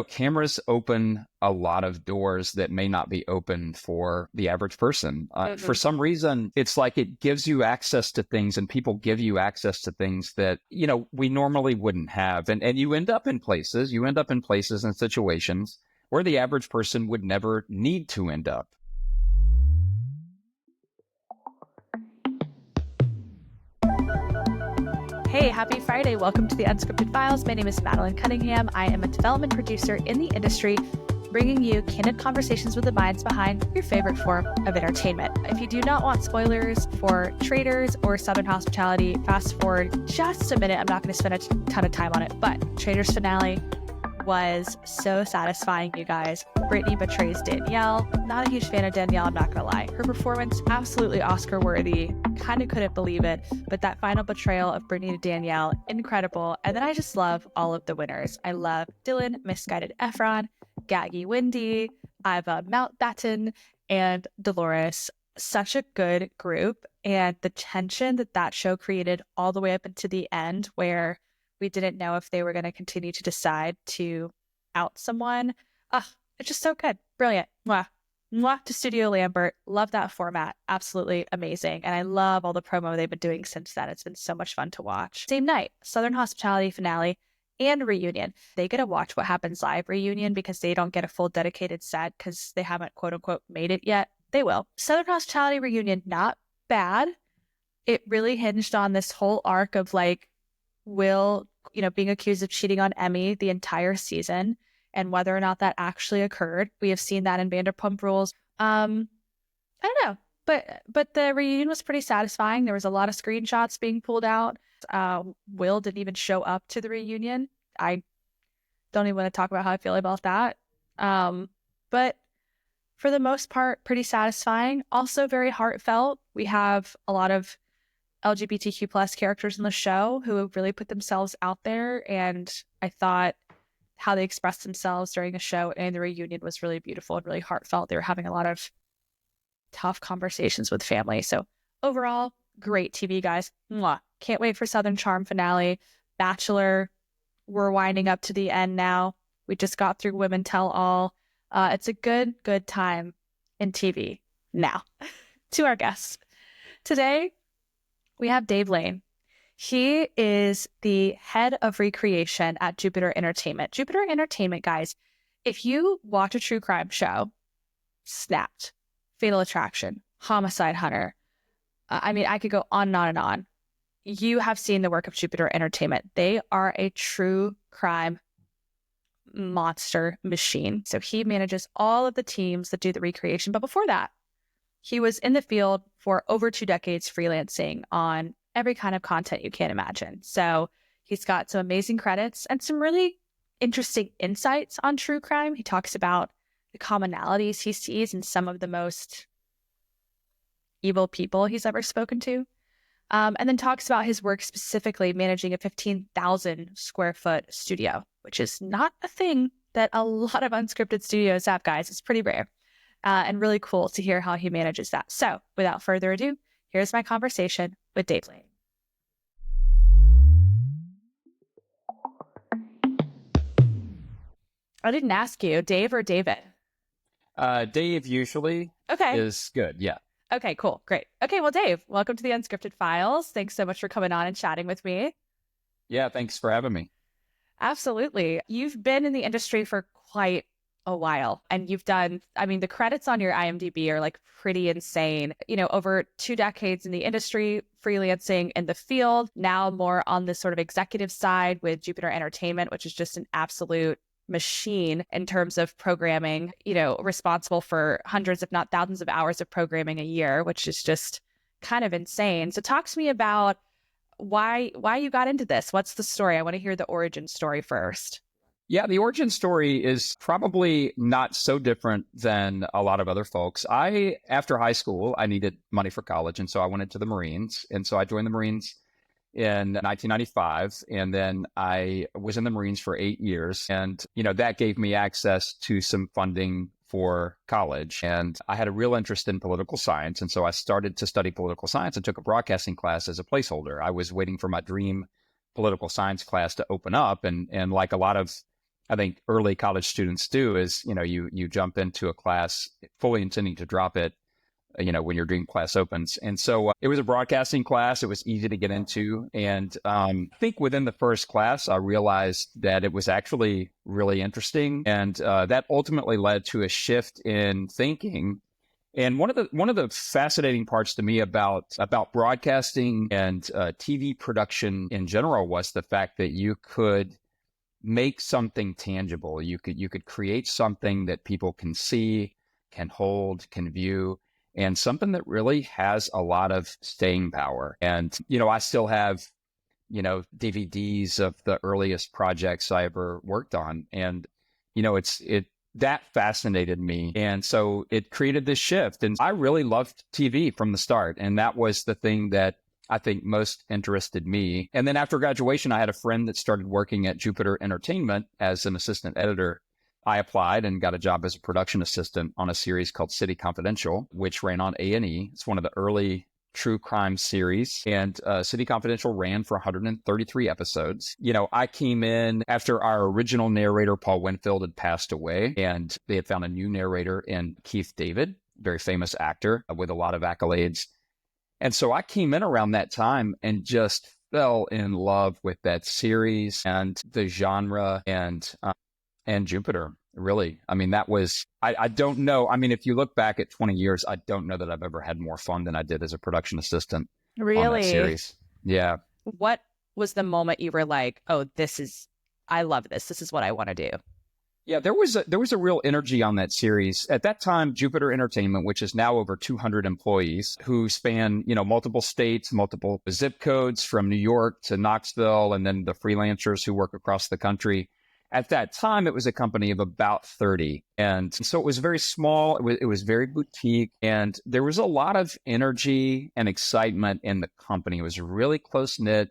cameras open a lot of doors that may not be open for the average person. For some reason, it's like it gives you access to things, and people give you access to things that, we normally wouldn't have. And you end up in places and situations where the average person would never need to end up. Hey, happy Friday. Welcome to the Unscripted Files. My name is Madelyn Cunningham. I am a development producer in the industry, bringing you candid conversations with the minds behind your favorite form of entertainment. If you do not want spoilers for Traitors or Southern Hospitality, fast forward just a minute. I'm not going to spend a ton of time on it, but Traitors finale was so satisfying, you guys. Brittany betrays Danielle. Not a huge fan of Danielle, I'm not gonna lie. Her performance, absolutely Oscar worthy. Kind of couldn't believe it, but that final betrayal of Brittany to Danielle, incredible. And then I just love all of the winners. I love Dylan, Misguided Efron, Gaggy Wendy, Iva Mountbatten, and Dolores. Such a good group, and the tension that show created all the way up into the end, where we didn't know if they were going to continue to decide to out someone. It's just so good. Brilliant. Mwah. Mwah to Studio Lambert. Love that format. Absolutely amazing. And I love all the promo they've been doing since then. It's been so much fun to watch. Same night, Southern Hospitality finale and reunion. They get to watch What Happens Live reunion because they don't get a full dedicated set because they haven't quote unquote made it yet. They will. Southern Hospitality reunion, not bad. It really hinged on this whole arc of Will, being accused of cheating on Emmy the entire season and whether or not that actually occurred. We have seen that in Vanderpump Rules. I don't know, but the reunion was pretty satisfying. There was a lot of screenshots being pulled out. Will didn't even show up to the reunion. I don't even want to talk about how I feel about that. But for the most part, pretty satisfying. Also very heartfelt. We have a lot of LGBTQ plus characters in the show who have really put themselves out there. And I thought how they expressed themselves during the show and the reunion was really beautiful and really heartfelt. They were having a lot of tough conversations with family. So overall, great TV, guys. Mwah. Can't wait for Southern Charm finale. Bachelor, we're winding up to the end now. We just got through Women Tell All. It's a good time in TV. Now, to our guests. Today, we have Dave Lane. He is the head of recreation at Jupiter Entertainment. Jupiter Entertainment, guys, if you watch a true crime show, Snapped, Fatal Attraction, Homicide Hunter, I could go on and on and on. You have seen the work of Jupiter Entertainment. They are a true crime monster machine. So he manages all of the teams that do the recreation. But before that, he was in the field for over 2 decades freelancing on every kind of content you can imagine. So he's got some amazing credits and some really interesting insights on true crime. He talks about the commonalities he sees in some of the most evil people he's ever spoken to. And then talks about his work specifically managing a 15,000 square foot studio, which is not a thing that a lot of unscripted studios have, guys. It's pretty rare. And really cool to hear how he manages that. So without further ado, here's my conversation with Dave Lane. I didn't ask you, Dave or David? Dave usually is good. Yeah. Okay, cool. Great. Okay, well, Dave, welcome to the Unscripted Files. Thanks so much for coming on and chatting with me. Yeah, thanks for having me. Absolutely. You've been in the industry for quite a while, and you've done, the credits on your IMDb are pretty insane. Over 2 decades in the industry, freelancing in the field, now more on the sort of executive side with Jupiter Entertainment, which is just an absolute machine in terms of programming, responsible for hundreds, if not thousands of hours of programming a year, which is just kind of insane. So talk to me about why you got into this. What's the story? I want to hear the origin story first. Yeah, the origin story is probably not so different than a lot of other folks. After high school, I needed money for college, and so I went into the Marines. And so I joined the Marines in 1995, and then I was in the Marines for 8 years. And, that gave me access to some funding for college. And I had a real interest in political science. And so I started to study political science and took a broadcasting class as a placeholder. I was waiting for my dream political science class to open up. And like a lot of I think early college students do is, you jump into a class fully intending to drop it, when your dream class opens. And so it was a broadcasting class. It was easy to get into. And I think within the first class, I realized that it was actually really interesting. And that ultimately led to a shift in thinking. And one of the fascinating parts to me about broadcasting and TV production in general was the fact that you could make something tangible. You could create something that people can see, can hold, can view, and something that really has a lot of staying power. And, I still have, DVDs of the earliest projects I ever worked on. And, that fascinated me. And so it created this shift. And I really loved TV from the start. And that was the thing that I think most interested me. And then after graduation, I had a friend that started working at Jupiter Entertainment as an assistant editor. I applied and got a job as a production assistant on a series called City Confidential, which ran on A&E. It's one of the early true crime series. And City Confidential ran for 133 episodes. I came in after our original narrator, Paul Winfield, had passed away, and they had found a new narrator in Keith David, very famous actor with a lot of accolades. And so I came in around that time and just fell in love with that series and the genre and Jupiter, really. I mean, that was, I don't know. I mean, if you look back at 20 years, I don't know that I've ever had more fun than I did as a production assistant on that series. Yeah. What was the moment you were like, oh, I love this. This is what I want to do? Yeah, there was a real energy on that series. At that time, Jupiter Entertainment, which is now over 200 employees who span, multiple states, multiple zip codes from New York to Knoxville, and then the freelancers who work across the country. At that time, it was a company of about 30. And so it was very small. It was very boutique. And there was a lot of energy and excitement in the company. It was really close-knit.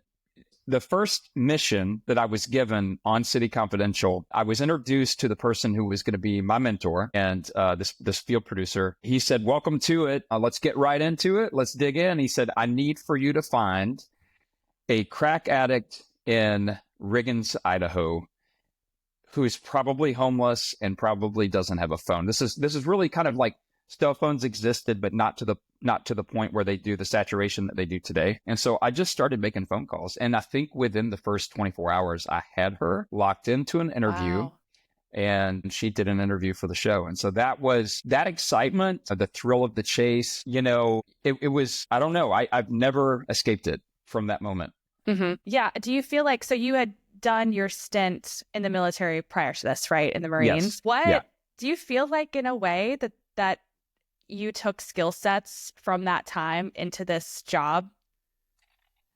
The first mission that I was given on City Confidential, I was introduced to the person who was going to be my mentor and this field producer. He said, welcome to it. Let's get right into it. Let's dig in. He said, I need for you to find a crack addict in Riggins, Idaho, who is probably homeless and probably doesn't have a phone. This is really kind of like cell phones existed, but not to the point where they do the saturation that they do today. And so I just started making phone calls. And I think within the first 24 hours, I had her locked into an interview. Wow. And she did an interview for the show. And so that was that excitement, the thrill of the chase. It was, I don't know, I've never escaped it from that moment. Mm-hmm. Yeah. Do you feel like, so you had done your stint in the military prior to this, right? In the Marines. Yes. Do you feel like in a way that you took skill sets from that time into this job?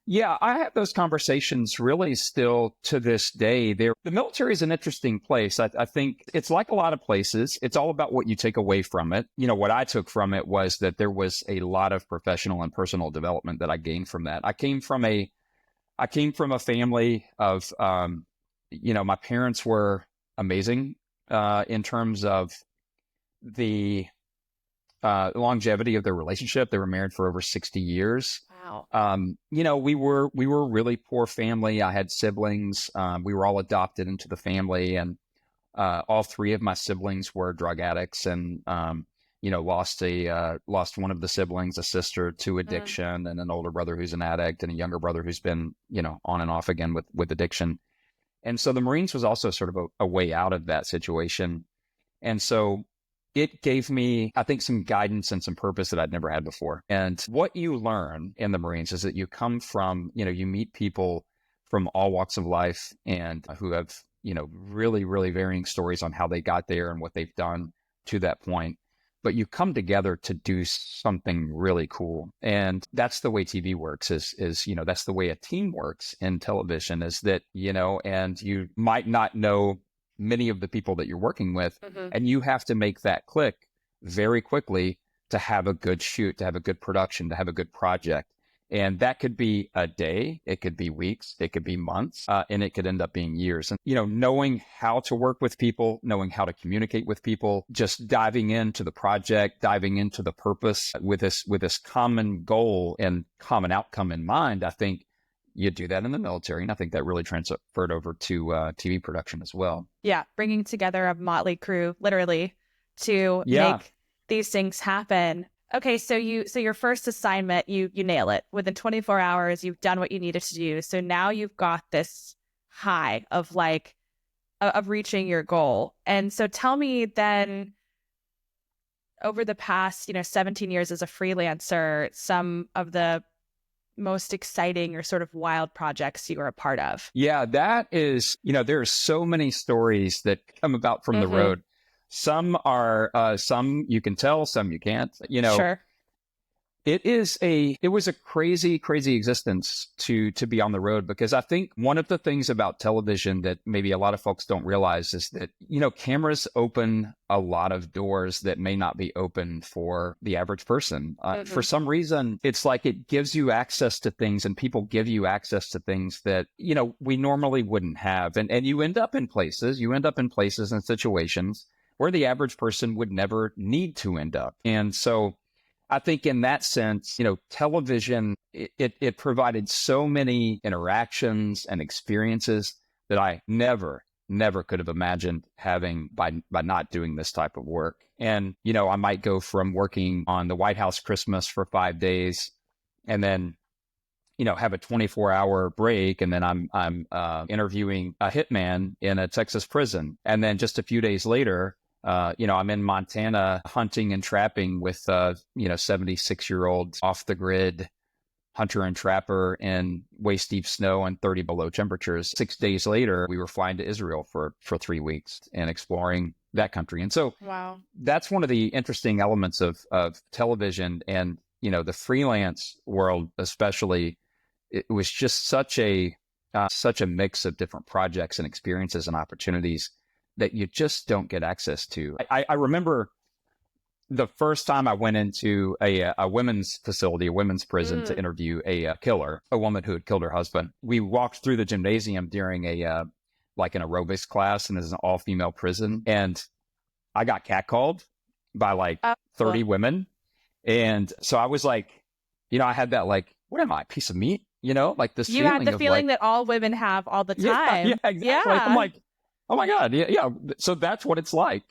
Yeah, I have those conversations really still to this day. The military is an interesting place. I think it's like a lot of places. It's all about what you take away from it. What I took from it was that there was a lot of professional and personal development that I gained from that. I came from a family of, my parents were amazing in terms of the longevity of their relationship. They were married for over 60 years. Wow. We were a really poor family. I had siblings. We were all adopted into the family, and all three of my siblings were drug addicts, and lost one of the siblings, a sister, to addiction, and an older brother who's an addict, and a younger brother who's been, on and off again with addiction. And so the Marines was also sort of a way out of that situation. And so it gave me, I think, some guidance and some purpose that I'd never had before. And what you learn in the Marines is that you come from, you meet people from all walks of life and who have, really, really varying stories on how they got there and what they've done to that point. But you come together to do something really cool. And that's the way TV works is, that's the way a team works in television is that, and you might not know many of the people that you're working with, and you have to make that click very quickly to have a good shoot, to have a good production, to have a good project. And that could be a day, it could be weeks, it could be months, and it could end up being years. And, knowing how to work with people, knowing how to communicate with people, just diving into the project, diving into the purpose with this common goal and common outcome in mind, I think, you do that in the military. And I think that really transferred over to TV production as well. Yeah. Bringing together a motley crew, literally, to make these things happen. Okay. So your first assignment, you nail it within 24 hours. You've done what you needed to do. So now you've got this high of of reaching your goal. And so tell me then, over the past, 17 years as a freelancer, some of the most exciting or sort of wild projects you were a part of. Yeah, that is, there are so many stories that come about from the road. Some are, some you can tell, some you can't, Sure. It was a crazy, crazy existence to be on the road, because I think one of the things about television that maybe a lot of folks don't realize is that, cameras open a lot of doors that may not be open for the average person. For some reason, it's like it gives you access to things, and people give you access to things that, we normally wouldn't have. And you end up in places and situations where the average person would never need to end up. And so I think in that sense, television, it provided so many interactions and experiences that I never could have imagined having by not doing this type of work. And, I might go from working on the White House Christmas for 5 days and then, have a 24-hour break. And then I'm interviewing a hitman in a Texas prison. And then just a few days later, I'm in Montana hunting and trapping with, 76-year-old off the grid hunter and trapper in waist deep snow and 30 below temperatures. 6 days later, we were flying to Israel for 3 weeks and exploring that country. And so wow, that's one of the interesting elements of television and, the freelance world, especially. It was just such a mix of different projects and experiences and opportunities that you just don't get access to. I remember the first time I went into a women's facility, a women's prison, to interview a killer, a woman who had killed her husband. We walked through the gymnasium during an aerobics class, and this is an all-female prison. And I got catcalled by 30 women. And so I was like, I had that what am I, a piece of meat? This you feeling had the feeling that all women have all the time. Yeah, exactly. Yeah. I'm like, oh my God. Yeah. So that's what it's like.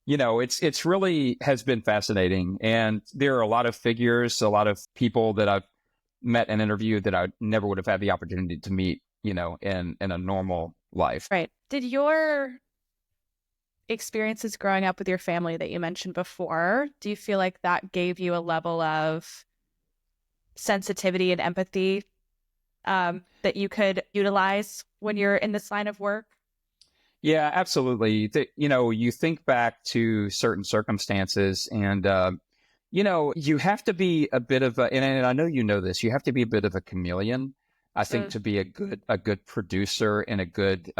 It's really has been fascinating. And there are a lot of figures, a lot of people that I've met and interviewed that I never would have had the opportunity to meet, in a normal life. Right. Did your experiences growing up with your family that you mentioned before, do you feel like that gave you a level of sensitivity and empathy that you could utilize when you're in this line of work? Yeah, absolutely. You think back to certain circumstances and, you have to be a bit of and I know you know this, you have to be a bit of a chameleon, I think, to be a good producer and a good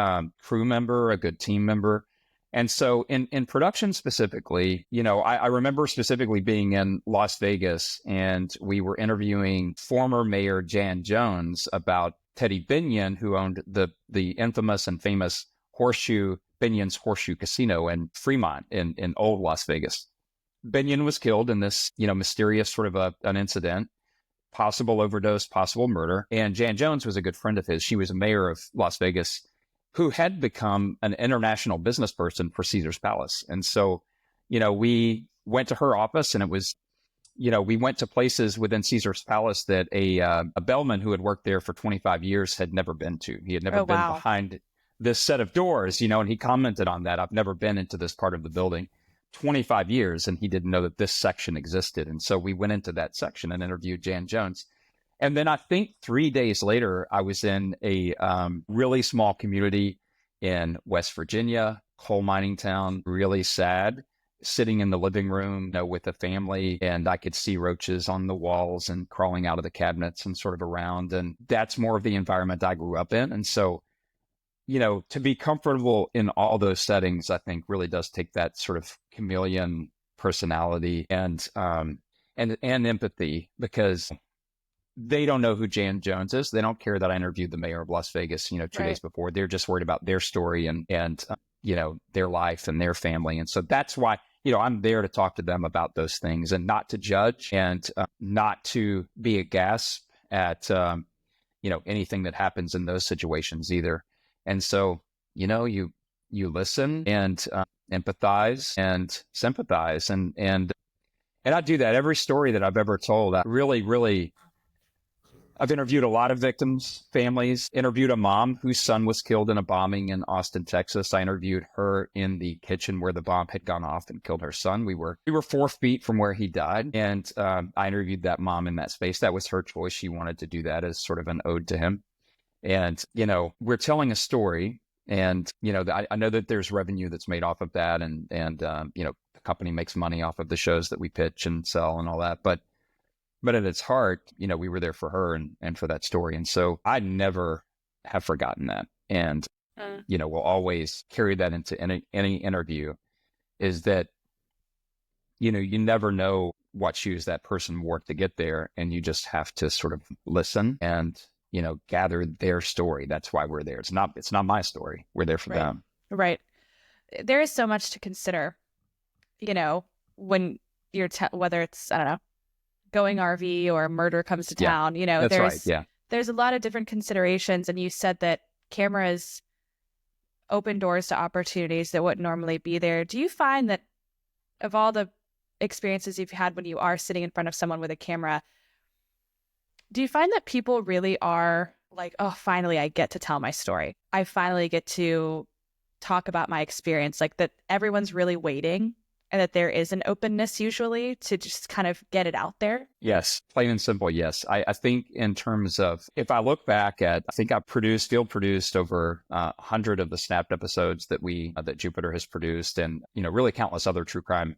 crew member, a good team member. And so in production specifically, I remember specifically being in Las Vegas, and we were interviewing former Mayor Jan Jones about Teddy Binion, who owned the infamous and famous Binion's Horseshoe Casino in Fremont in old Las Vegas. Binion was killed in this, mysterious sort of an incident, possible overdose, possible murder. And Jan Jones was a good friend of his. She was a mayor of Las Vegas who had become an international business person for Caesar's Palace. And so, we went to her office, and it was, we went to places within Caesar's Palace that a bellman who had worked there for 25 years had never been to. He had never been behind this set of doors, and he commented on that. I've never been into this part of the building 25 years, and he didn't know that this section existed. And so we went into that section and interviewed Jan Jones. And then I think 3 days later, I was in a really small community in West Virginia, coal mining town, really sad, sitting in the living room with a family, and I could see roaches on the walls and crawling out of the cabinets and sort of around. And that's more of the environment I grew up in. And so, to be comfortable in all those settings, I think really does take that sort of chameleon personality and empathy, because they don't know who Jan Jones is. They don't care that I interviewed the mayor of Las Vegas, 2 days before. They're just worried about their story and their life and their family. And so that's why, I'm there to talk to them about those things and not to judge and not to be aghast at, anything that happens in those situations either. And so, you listen and empathize and sympathize. And I do that every story that I've ever told. I really, I've interviewed a lot of victims, families, interviewed a mom whose son was killed in a bombing in Austin, Texas. I interviewed her in the kitchen where the bomb had gone off and killed her son. We were 4 feet from where he died. And I interviewed that mom in that space. That was her choice. She wanted to do that as sort of an ode to him. And, we're telling a story. And, I know that there's revenue that's made off of that. And the company makes money off of the shows that we pitch and sell and all that. But at its heart, we were there for her and for that story. And so I never have forgotten that. And, we'll always carry that into any interview, is that, you never know what shoes that person wore to get there. And you just have to sort of listen and, gather their story. That's why we're there. It's not my story. We're there for them. Right. There is so much to consider, when you're, whether it's, I don't know, going RV or murder comes to town, that's right. Yeah. There's a lot of different considerations. And you said that cameras open doors to opportunities that wouldn't normally be there. Do you find that of all the experiences you've had when you are sitting in front of someone with a camera, do you find that people really are like, oh, finally I get to tell my story. I finally get to talk about my experience, like that everyone's really waiting? And that there is an openness usually to just kind of get it out there? Yes, plain and simple, yes. I think in terms of, if I look back at, I think I field produced over 100 of the Snapped episodes that that Jupiter has produced, and, really countless other true crime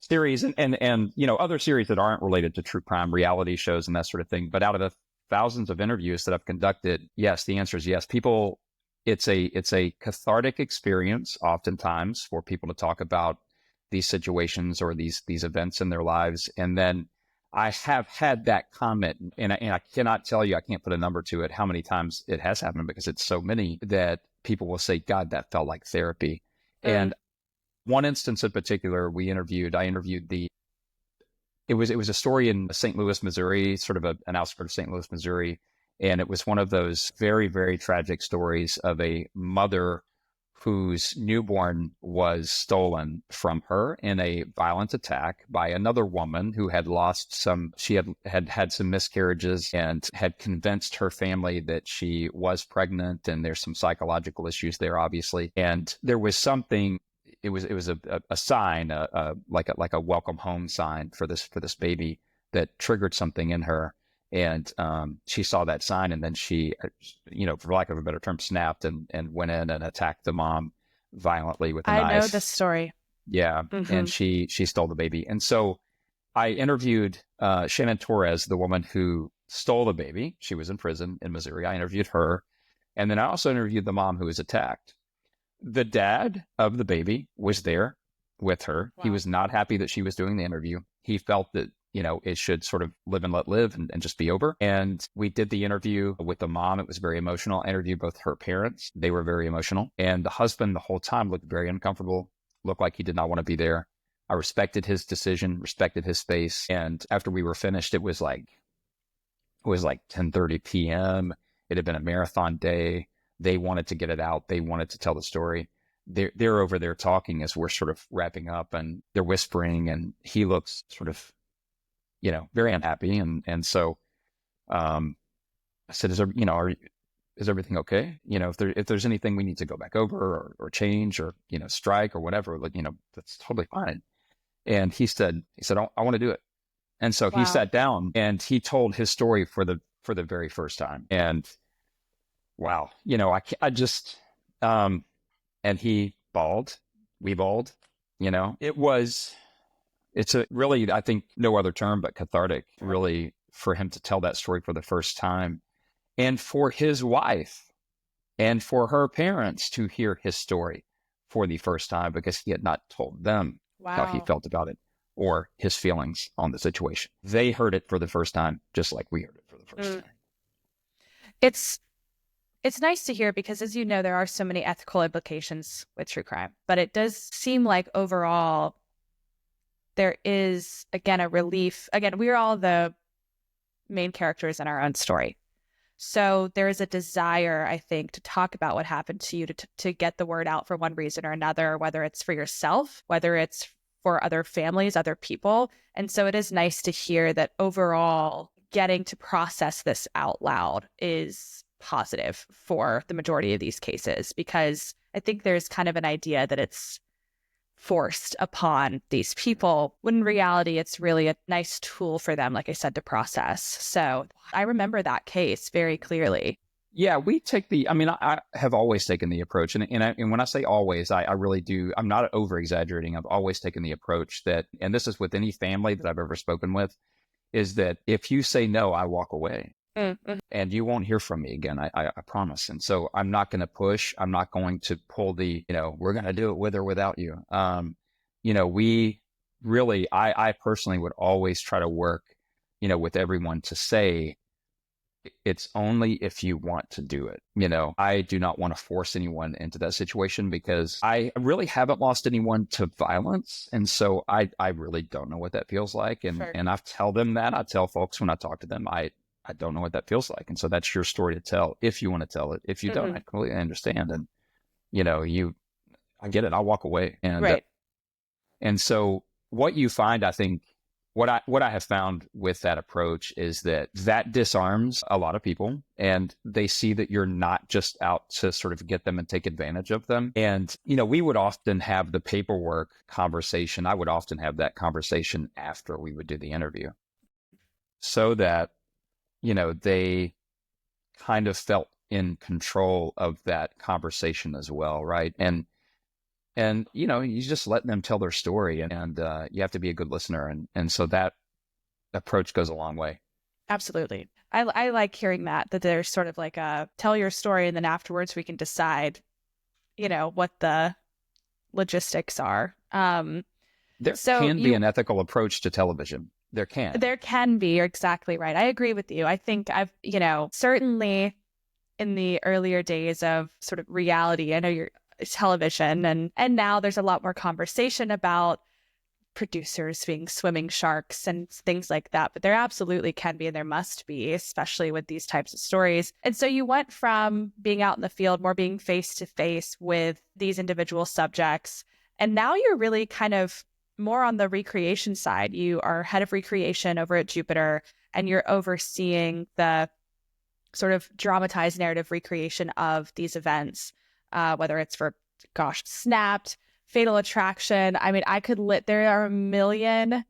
series and other series that aren't related to true crime, reality shows and that sort of thing. But out of the thousands of interviews that I've conducted, yes, the answer is yes. People, it's a cathartic experience oftentimes for people to talk about these situations or these events in their lives. And then I have had that comment, and I cannot tell you, I can't put a number to it, how many times it has happened, because it's so many, that people will say, God, that felt like therapy. And one instance in particular, I interviewed it was a story in St. Louis, Missouri, sort of an outskirt of St. Louis, Missouri. And it was one of those very, very tragic stories of a mother whose newborn was stolen from her in a violent attack by another woman who had she had some miscarriages and had convinced her family that she was pregnant. And there's some psychological issues there, obviously. And there was something, it was a sign, like a welcome home sign for this baby, that triggered something in her. And she saw that sign, and then she, for lack of a better term, snapped and went in and attacked the mom violently with a knife. I know this story. Yeah. Mm-hmm. And she stole the baby. And so I interviewed Shannon Torres, the woman who stole the baby. She was in prison in Missouri. I interviewed her. And then I also interviewed the mom who was attacked. The dad of the baby was there with her. Wow. He was not happy that she was doing the interview. He felt that it should sort of live and let live and just be over. And we did the interview with the mom. It was very emotional. I interviewed both her parents. They were very emotional. And the husband the whole time looked very uncomfortable, looked like he did not want to be there. I respected his decision, respected his space. And after we were finished, it was like 10:30 p.m. It had been a marathon day. They wanted to get it out. They wanted to tell the story. They're over there talking as we're sort of wrapping up, and they're whispering, and he looks sort of, very unhappy. And so, I said, is everything okay? If there's anything we need to go back over or change or, strike or whatever, that's totally fine. And he said, I want to do it. And so he sat down and he told his story for the very first time. And wow, I just, and he bawled, we bawled, it's a really, I think no other term but cathartic, really, for him to tell that story for the first time, and for his wife and for her parents to hear his story for the first time, because he had not told them how he felt about it or his feelings on the situation. They heard it for the first time, just like we heard it for the first time. It's nice to hear, because as you know, there are so many ethical implications with true crime, but it does seem like overall there is, again, a relief. Again, we're all the main characters in our own story. So there is a desire, I think, to talk about what happened to you, to get the word out for one reason or another, whether it's for yourself, whether it's for other families, other people. And so it is nice to hear that overall getting to process this out loud is positive for the majority of these cases, because I think there's kind of an idea that it's forced upon these people, when in reality, it's really a nice tool for them, like I said, to process. So I remember that case very clearly. Yeah, we take I have always taken the approach, and when I say always, I really do. I'm not over exaggerating. I've always taken the approach that, and this is with any family that I've ever spoken with, is that if you say no, I walk away. Mm-hmm. And you won't hear from me again. I promise. And so I'm not going to push. I'm not going to pull we're going to do it with or without you. We really, I personally would always try to work, with everyone to say, it's only if you want to do it. I do not want to force anyone into that situation, because I really haven't lost anyone to violence. And so I really don't know what that feels like. And, Sure. and I tell them that. I tell folks when I talk to them, I don't know what that feels like. And so that's your story to tell if you want to tell it. If you don't, I completely understand. And, I get it. I'll walk away. And, right. And so what you find, I think, what I have found with that approach is that disarms a lot of people, and they see that you're not just out to sort of get them and take advantage of them. And, we would often have the paperwork conversation. I would often have that conversation after we would do the interview, so that they kind of felt in control of that conversation as well, right? And you just let them tell their story, and you have to be a good listener, and so that approach goes a long way. Absolutely. I like hearing that there's sort of like a tell your story, and then afterwards we can decide, what the logistics are. There can be an ethical approach to television. There can be. You're exactly right. I agree with you. I think I've, certainly in the earlier days of sort of reality, I know you're television, and now there's a lot more conversation about producers being swimming sharks and things like that. But there absolutely can be, and there must be, especially with these types of stories. And so you went from being out in the field, more being face to face with these individual subjects, and now you're really kind of more on the recreation side. You are head of recreation over at Jupiter, and you're overseeing the sort of dramatized narrative recreation of these events, whether it's for, Snapped, Fatal Attraction. I mean, there are a million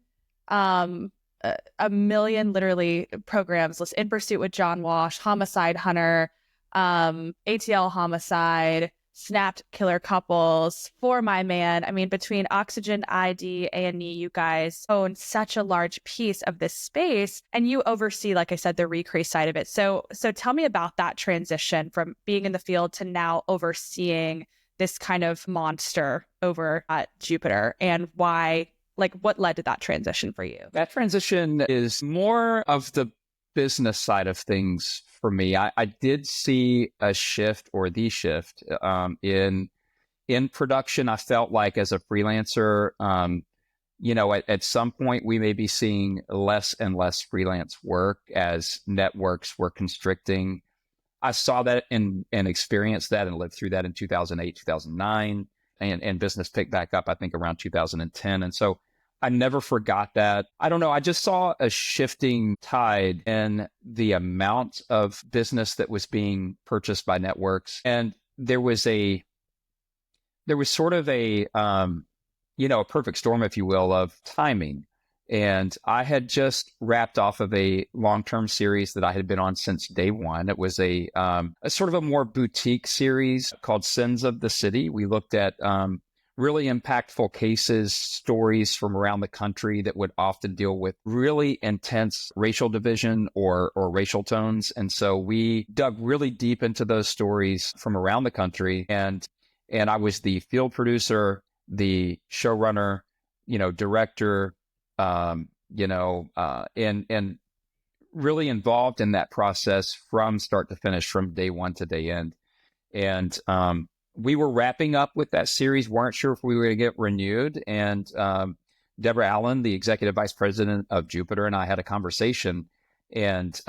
literally programs. In Pursuit with John Walsh, Homicide Hunter, ATL Homicide, Snapped, Killer Couples, For My Man. I mean, between Oxygen, ID, A&E, you guys own such a large piece of this space, and you oversee, like I said, the recre side of it. So tell me about that transition from being in the field to now overseeing this kind of monster over at Jupiter, and why, what led to that transition for you? That transition is more of the business side of things for me. I did see a shift, or the shift, in production. I felt like as a freelancer, at some point we may be seeing less and less freelance work as networks were constricting. I saw that and experienced that and lived through that in 2008, 2009, and business picked back up, I think, around 2010. And so I never forgot that. I don't know. I just saw a shifting tide in the amount of business that was being purchased by networks. And there was sort of a perfect storm, if you will, of timing. And I had just wrapped off of a long-term series that I had been on since day one. It was a sort of a more boutique series called Sins of the City. We looked at really impactful cases, stories from around the country that would often deal with really intense racial division or racial tones. And so we dug really deep into those stories from around the country. And I was the field producer, the showrunner, director, and really involved in that process from start to finish, from day one to day end. And we were wrapping up with that series, weren't sure if we were going to get renewed. And Deborah Allen, the executive vice president of Jupiter, and I had a conversation. And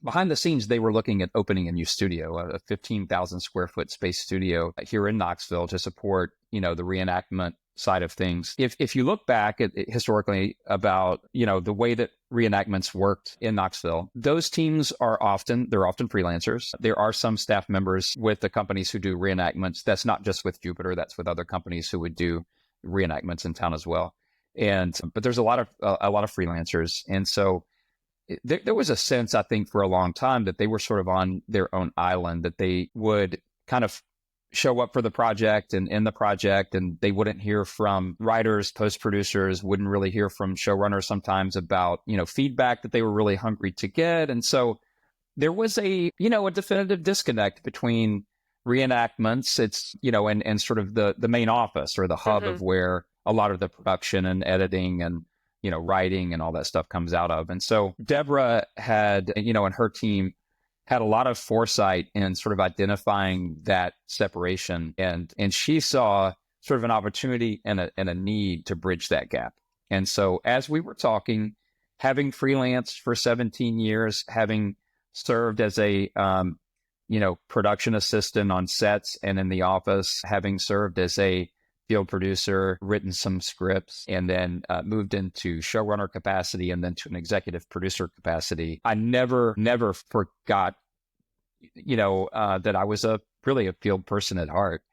behind the scenes, they were looking at opening a new studio, a 15,000 square foot space studio here in Knoxville to support, the reenactment side of things. If you look back at historically about, the way that reenactments worked in Knoxville, those teams they're often freelancers. There are some staff members with the companies who do reenactments. That's not just with Jupiter, that's with other companies who would do reenactments in town as well. But there's a lot of freelancers. And so there was a sense, I think, for a long time that they were sort of on their own island, that they would kind of show up for the project and in the project, and they wouldn't hear from writers, post-producers, wouldn't really hear from showrunners sometimes about, feedback that they were really hungry to get. And so there was a definitive disconnect between reenactments, and sort of the main office or the hub of where a lot of the production and editing and writing and all that stuff comes out of. And so Deborah had, and her team had a lot of foresight in sort of identifying that separation. And she saw sort of an opportunity and a need to bridge that gap. And so as we were talking, having freelanced for 17 years, having served as a, production assistant on sets and in the office, having served as a field producer, written some scripts, and then moved into showrunner capacity and then to an executive producer capacity. I never forgot, that I was really a field person at heart,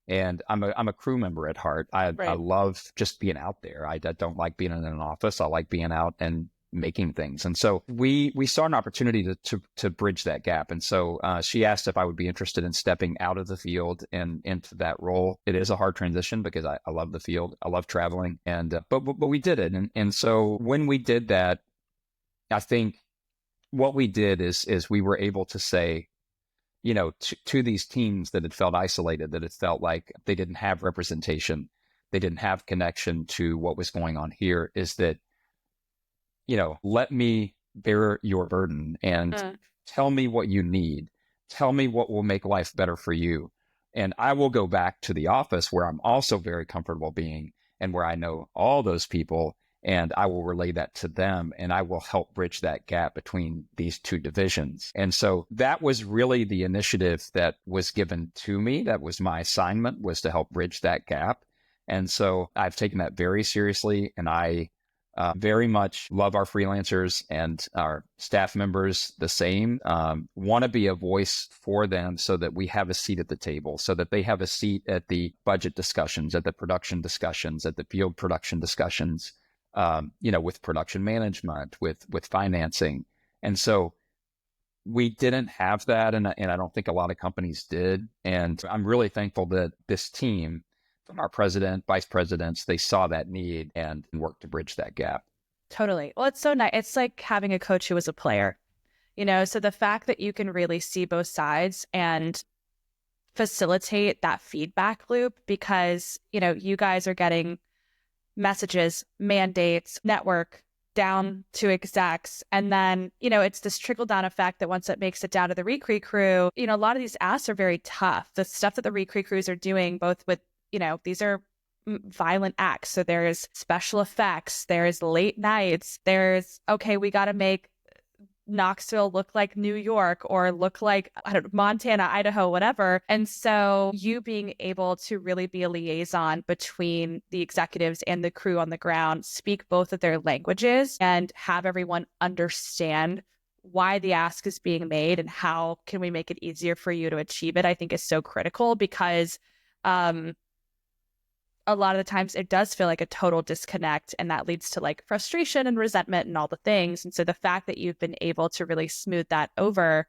and I'm a crew member at heart. I love just being out there. I don't like being in an office. I like being out and making things. And so we saw an opportunity to bridge that gap. And so she asked if I would be interested in stepping out of the field and into that role. It is a hard transition because I love the field. I love traveling. And but we did it. And so when we did that, I think what we did is we were able to say, to these teams that had felt isolated, that it felt like they didn't have representation, they didn't have connection to what was going on here, is that, let me bear your burden and tell me what you need. Tell me what will make life better for you. And I will go back to the office where I'm also very comfortable being and where I know all those people, and I will relay that to them, and I will help bridge that gap between these two divisions. And so that was really the initiative that was given to me. That was my assignment, was to help bridge that gap. And so I've taken that very seriously, and I very much love our freelancers and our staff members the same. Want to be a voice for them so that we have a seat at the table, so that they have a seat at the budget discussions, at the production discussions, at the field production discussions, with production management, with financing. And so we didn't have that, and I don't think a lot of companies did. And I'm really thankful that this team, from our president, vice presidents, they saw that need and worked to bridge that gap. Totally. Well, it's so nice. It's like having a coach who was a player, so the fact that you can really see both sides and facilitate that feedback loop, because, you guys are getting messages, mandates, network down to execs. And then, it's this trickle down effect that once it makes it down to the recre crew, a lot of these asks are very tough. The stuff that the recre crews are doing, both with, these are violent acts. So there's special effects, there's late nights, there's, okay, we got to make Knoxville look like New York or look like, I don't know, Montana, Idaho, whatever. And so you being able to really be a liaison between the executives and the crew on the ground, speak both of their languages and have everyone understand why the ask is being made and how can we make it easier for you to achieve it, I think is so critical, because a lot of the times it does feel like a total disconnect, and that leads to like frustration and resentment and all the things. And so the fact that you've been able to really smooth that over,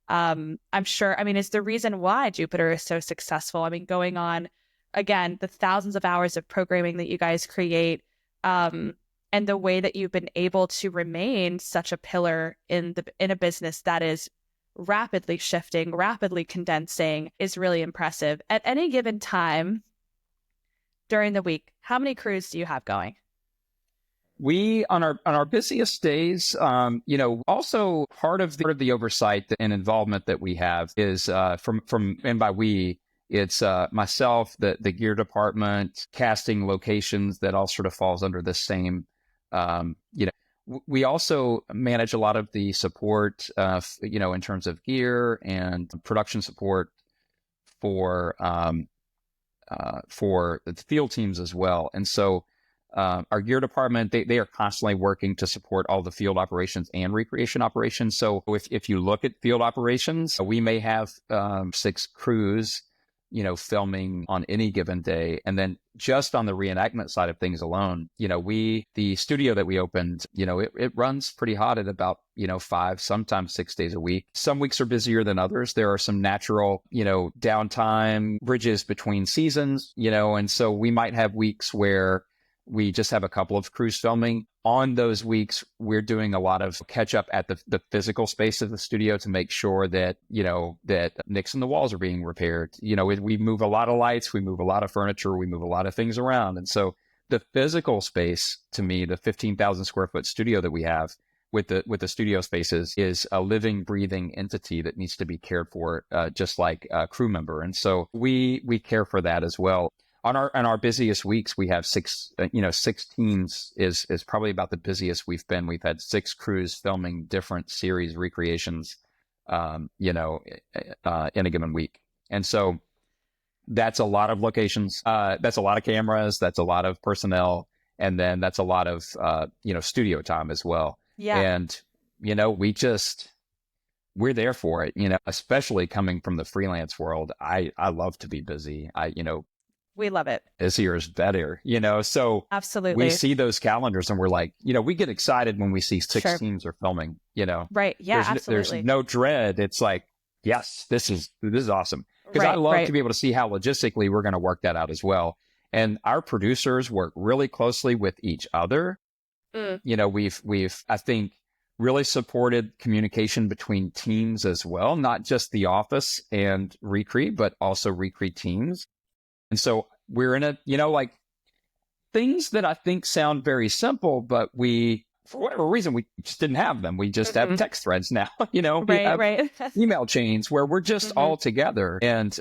I'm sure, is the reason why Jupiter is so successful. Going on, again, the thousands of hours of programming that you guys create, and the way that you've been able to remain such a pillar in a business that is rapidly shifting, rapidly condensing, is really impressive. At any given time during the week, how many crews do you have going? We, on our busiest days, also part of the oversight and involvement that we have is from and by we, it's myself, the gear department, casting, locations, that all sort of falls under the same, We also manage a lot of the support, in terms of gear and production support for the field teams as well. And so our gear department, they are constantly working to support all the field operations and recreation operations. So if you look at field operations, we may have 6 crews, filming on any given day. And then just on the reenactment side of things alone, the studio that we opened, it runs pretty hot at about, 5, sometimes 6 days a week. Some weeks are busier than others. There are some natural, downtime bridges between seasons, and so we might have weeks where we just have a couple of crews filming. On those weeks, we're doing a lot of catch up at the physical space of the studio to make sure that, that nicks in the walls are being repaired. We move a lot of lights, we move a lot of furniture, we move a lot of things around. And so the physical space, to me, the 15,000 square foot studio that we have with the studio spaces is a living, breathing entity that needs to be cared for, just like a crew member. And so we care for that as well. On our busiest weeks, we have 6 teams is probably about the busiest we've been. We've had 6 crews filming different series recreations, in a given week. And so that's a lot of locations. That's a lot of cameras. That's a lot of personnel. And then that's a lot of, studio time as well. Yeah. And, we're there for it, especially coming from the freelance world. I love to be busy. We love it. Busier is better, so Absolutely. we see those calendars and we're like, we get excited when we see 6 Sure. teams are filming, Right. Yeah, absolutely. There's no dread. It's like, yes, this is awesome. Because I love to be able to see how logistically we're going to work that out as well. And our producers work really closely with each other. We've I think really supported communication between teams as well, not just the office and Recre, but also Recre teams. And so we're in a, things that I think sound very simple, but for whatever reason, we just didn't have them. We just have text threads now, we have email chains where we're just all together. And,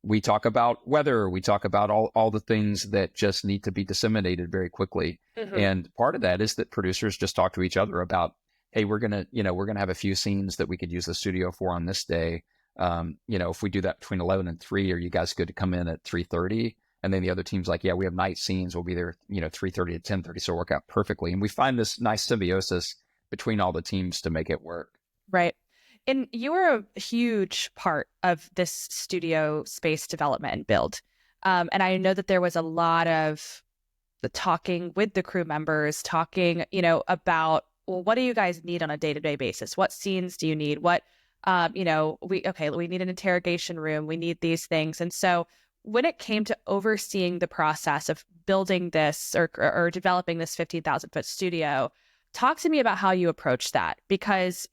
we talk about weather, we talk about all the things that just need to be disseminated very quickly. And part of that is that producers just talk to each other about, hey, we're going to have a few scenes that we could use the studio for on this day. If we do that between 11 and 3, are you guys good to come in at 3:30? And then the other team's like, yeah, we have night scenes. We'll be there, 3:30 to 10:30. So it'll work out perfectly. And we find this nice symbiosis between all the teams to make it work. Right. And you were a huge part of this studio space development and build. And I know that there was a lot of the talking with the crew members, talking, about, well, what do you guys need on a day-to-day basis? What scenes do you need? What we need an interrogation room. We need these things. And so when it came to overseeing the process of building this or developing this 15,000 foot studio, talk to me about how you approach that, because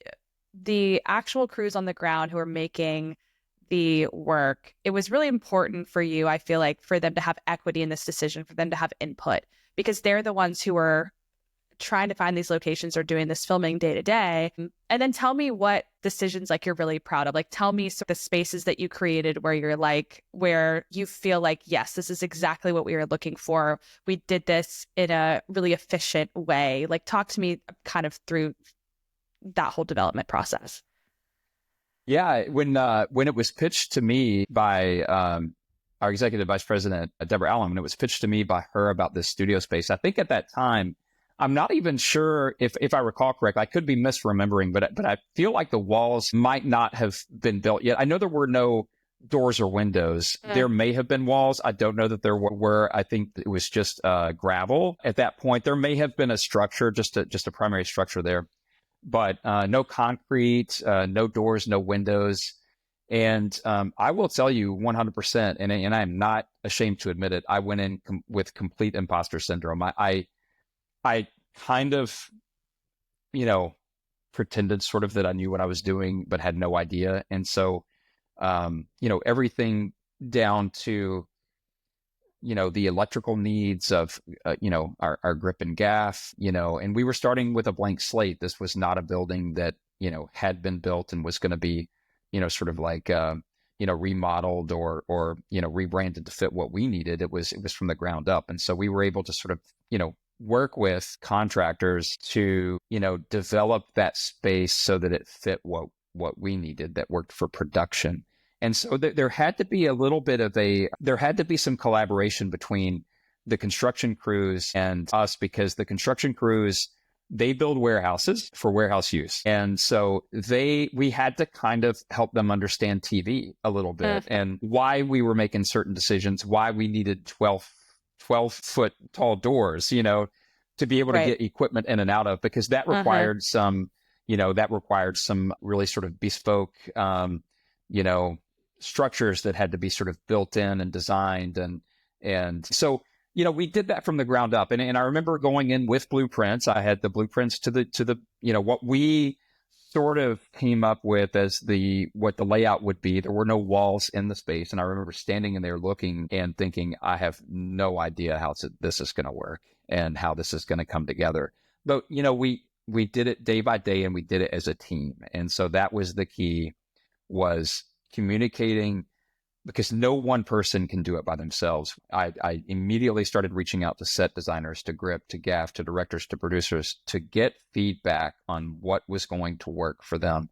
the actual crews on the ground who are making the work, it was really important for you, I feel like, for them to have equity in this decision, for them to have input, because they're the ones who are trying to find these locations or doing this filming day to day. And then tell me what decisions you're really proud of. Tell me the spaces that you created where where you feel like, yes, this is exactly what we were looking for. We did this in a really efficient way. Talk to me kind of through that whole development process. Yeah. When it was pitched to me by, our executive vice president, Deborah Allen, when it was pitched to me by her about this studio space, I think at that time, I'm not even sure if I recall correctly. I could be misremembering, but I feel like the walls might not have been built yet. I know there were no doors or windows. There may have been walls. I don't know that there were. I think it was just gravel at that point. There may have been a structure, just a primary structure there, but no concrete, no doors, no windows. And I will tell you 100%, and I am not ashamed to admit it, I went in with complete imposter syndrome. I kind of, pretended sort of that I knew what I was doing, but had no idea. And so, everything down to, the electrical needs of, our grip and gaff, and we were starting with a blank slate. This was not a building that, had been built and was going to be, sort of remodeled or rebranded to fit what we needed. It was from the ground up. And so we were able to sort of, work with contractors to, develop that space so that it fit what we needed that worked for production. And so there had to be there had to be some collaboration between the construction crews and us, because the construction crews, they build warehouses for warehouse use. And so we had to kind of help them understand TV a little bit and why we were making certain decisions, why we needed 12-foot tall doors, to be able to get equipment in and out of, because that required some really sort of bespoke, structures that had to be sort of built in and designed. And so, we did that from the ground up. And I remember going in with blueprints. I had the blueprints to the what we sort of came up with as what the layout would be. There were no walls in the space. And I remember standing in there looking and thinking, I have no idea how this is going to work and how this is going to come together. But, we did it day by day, and we did it as a team. And so that was the key, was communicating, because no one person can do it by themselves. I immediately started reaching out to set designers, to grip, to gaff, to directors, to producers, to get feedback on what was going to work for them,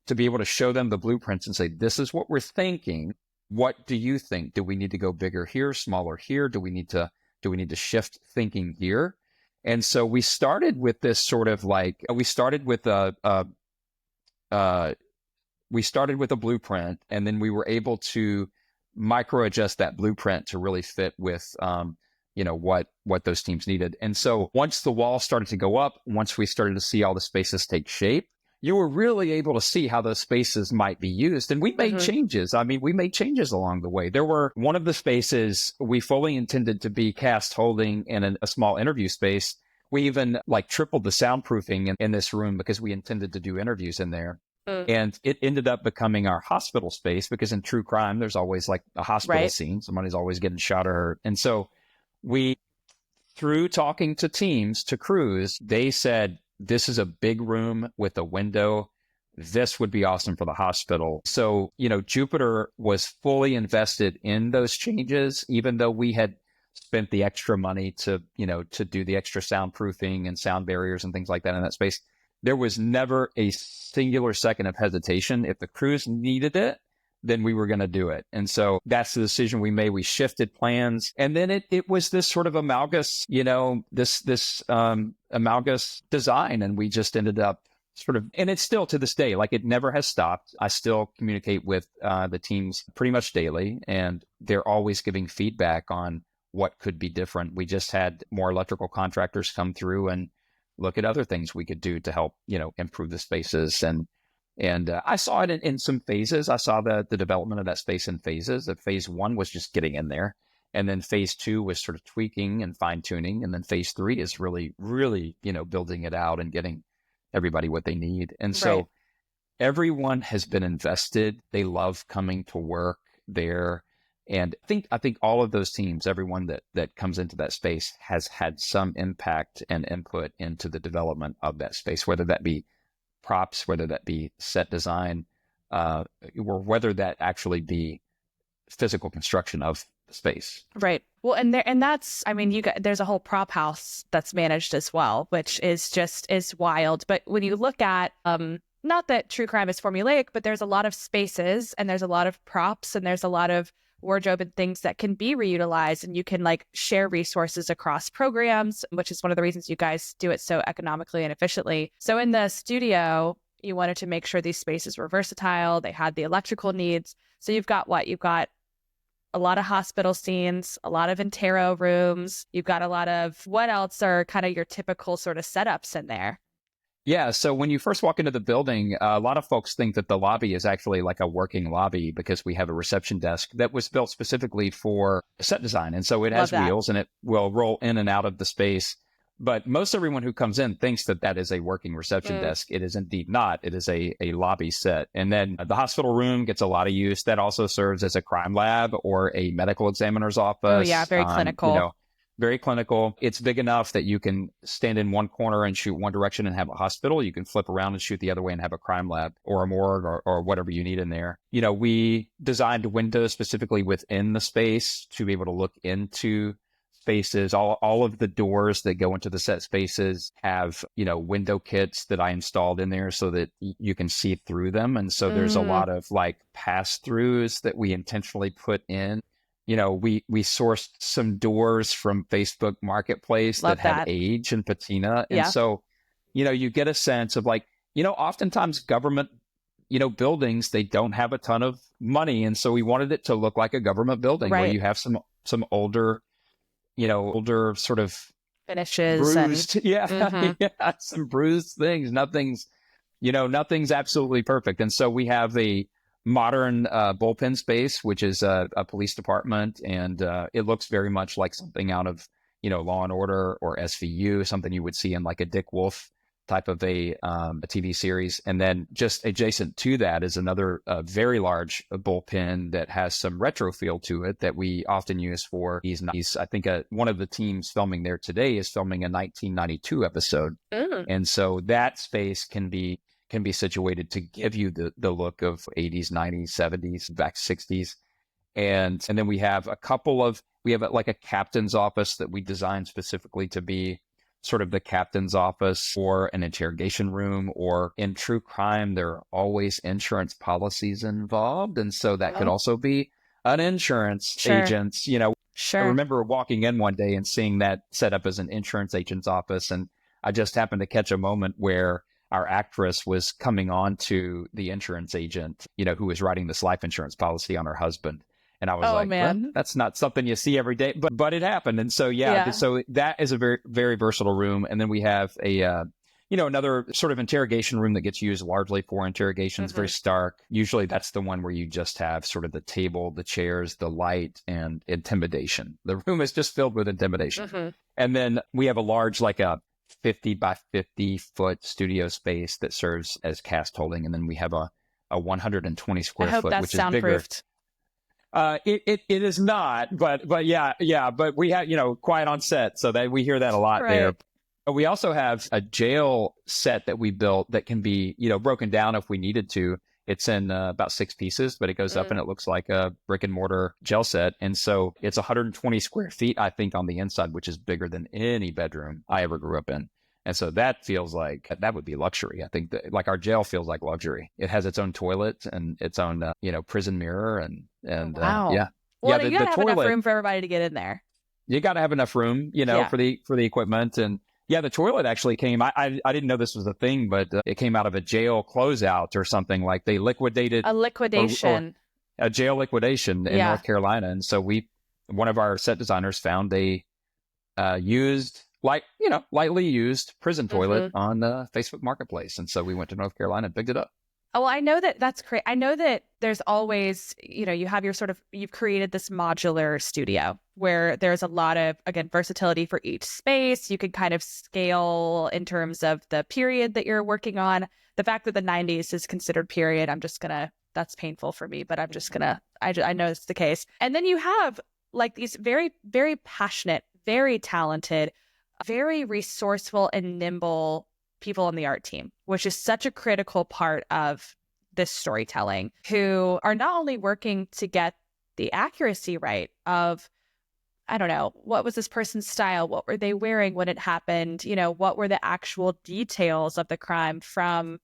to be able to show them the blueprints and say, this is what we're thinking. What do you think? Do we need to go bigger here, smaller here? Do we need to shift thinking here? And so we started with this sort of we started with a blueprint, and then we were able to micro adjust that blueprint to really fit with, what those teams needed. And so once the wall started to go up, once we started to see all the spaces take shape, you were really able to see how those spaces might be used. And we made changes. I mean, we made changes along the way. There were one of the spaces we fully intended to be cast holding in a small interview space. We even tripled the soundproofing in this room because we intended to do interviews in there. And it ended up becoming our hospital space, because in true crime, there's always a hospital scene. Somebody's always getting shot or hurt. And so through talking to teams, to crews, they said, this is a big room with a window. This would be awesome for the hospital. So, Jupiter was fully invested in those changes, even though we had spent the extra money to do the extra soundproofing and sound barriers and things like that in that space. There was never a singular second of hesitation. If the crews needed it, then we were going to do it. And so that's the decision we made. We shifted plans. And then it was this sort of amalgamous, this amalgamous design. And we just ended up and it's still to this day, it never has stopped. I still communicate with the teams pretty much daily, and they're always giving feedback on what could be different. We just had more electrical contractors come through and look at other things we could do to help, improve the spaces. And I saw it in some phases. I saw the development of that space in phases. Phase 1 was just getting in there. And then phase 2 was sort of tweaking and fine tuning. And then phase 3 is really, really, building it out and getting everybody what they need. And so everyone has been invested. They love coming to work there. And I think all of those teams, everyone that comes into that space, has had some impact and input into the development of that space, whether that be props, whether that be set design, or whether that actually be physical construction of the space. Right. Well, and that's, there's a whole prop house that's managed as well, which is wild. But when you look at, not that true crime is formulaic, but there's a lot of spaces, and there's a lot of props, and there's a lot of wardrobe and things that can be reutilized, and you can share resources across programs, which is one of the reasons you guys do it so economically and efficiently. So in the studio, you wanted to make sure these spaces were versatile. They had the electrical needs. So you've got a lot of hospital scenes, a lot of intero rooms. You've got a lot of, what else are kind of your typical sort of setups in there? Yeah. So when you first walk into the building, a lot of folks think that the lobby is actually like a working lobby, because we have a reception desk that was built specifically for set design. And so it has wheels, and it will roll in and out of the space. But most everyone who comes in thinks that is a working reception desk. It is indeed not. It is a lobby set. And then the hospital room gets a lot of use. That also serves as a crime lab or a medical examiner's office. Oh, yeah. Very clinical. Very clinical. It's big enough that you can stand in one corner and shoot one direction and have a hospital. You can flip around and shoot the other way and have a crime lab or a morgue or whatever you need in there. We designed windows specifically within the space to be able to look into spaces, all of the doors that go into the set spaces have, window kits that I installed in there so that you can see through them. And so there's a lot of like pass-throughs that we intentionally put in. We sourced some doors from Facebook Marketplace Love that had that. age and patina. And Yeah. so, you get a sense of like, oftentimes government buildings, they don't have a ton of money. And so we wanted it to look like a government building where Right. you have some older sort of Finishes bruised, Mhm. yeah, some bruised things. Nothing's absolutely perfect. And so we have a modern bullpen space, which is a police department. And it looks very much like something out of, Law and Order or SVU, something you would see in like a Dick Wolf type of a TV series. And then just adjacent to that is another very large bullpen that has some retro feel to it that we often use for these. I think one of the teams filming there today is filming a 1992 episode. And so that space can be situated to give you the look of 80s, 90s, 70s, back 60s. And then we have like a captain's office that we designed specifically to be sort of the captain's office or an interrogation room, or in true crime, there are always insurance policies involved. And so that could also be an insurance agent. Sure. I remember walking in one day and seeing that set up as an insurance agent's office. And I just happened to catch a moment where our actress was coming on to the insurance agent, who was writing this life insurance policy on her husband. And I was like, man. well, that's not something you see every day, but it happened. And so, so that is a very, very versatile room. And then we have another sort of interrogation room that gets used largely for interrogations, very stark. Usually that's the one where you just have sort of the table, the chairs, the light, and intimidation. The room is just filled with intimidation. And then we have a large, like a 50 by 50 foot studio space that serves as cast holding. And then we have a 120 square foot, which is bigger. It is not, but yeah. But we have, quiet on set, so that we hear that a lot there. But we also have a jail set that we built that can be, broken down if we needed to. It's in about 6 pieces, but it goes up and it looks like a brick and mortar jail set. And so it's 120 square feet, I think, on the inside, which is bigger than any bedroom I ever grew up in. And so that feels like that would be luxury. I think that like our jail feels like luxury. It has its own toilet and its own, prison mirror and wow. Yeah. Well, you gotta have enough room for everybody to get in there. You got to have enough room, for the equipment. And yeah, the toilet actually came. I didn't know this was a thing, but it came out of a jail closeout or something. Like they liquidated a liquidation, a jail liquidation in North Carolina. And so one of our set designers found a lightly used prison toilet on Facebook Marketplace. And so we went to North Carolina and picked it up. Oh, well, I know that's great. I know that there's always, you have you've created this modular studio where there's a lot of, again, versatility for each space. You can kind of scale in terms of the period that you're working on. The fact that the 90s is considered period, that's painful for me, but I know it's the case. And then you have like these very, very passionate, very talented, very resourceful and nimble people on the art team, which is such a critical part of this storytelling, who are not only working to get the accuracy right of, I don't know, what was this person's style? What were they wearing when it happened? What were the actual details of the crime from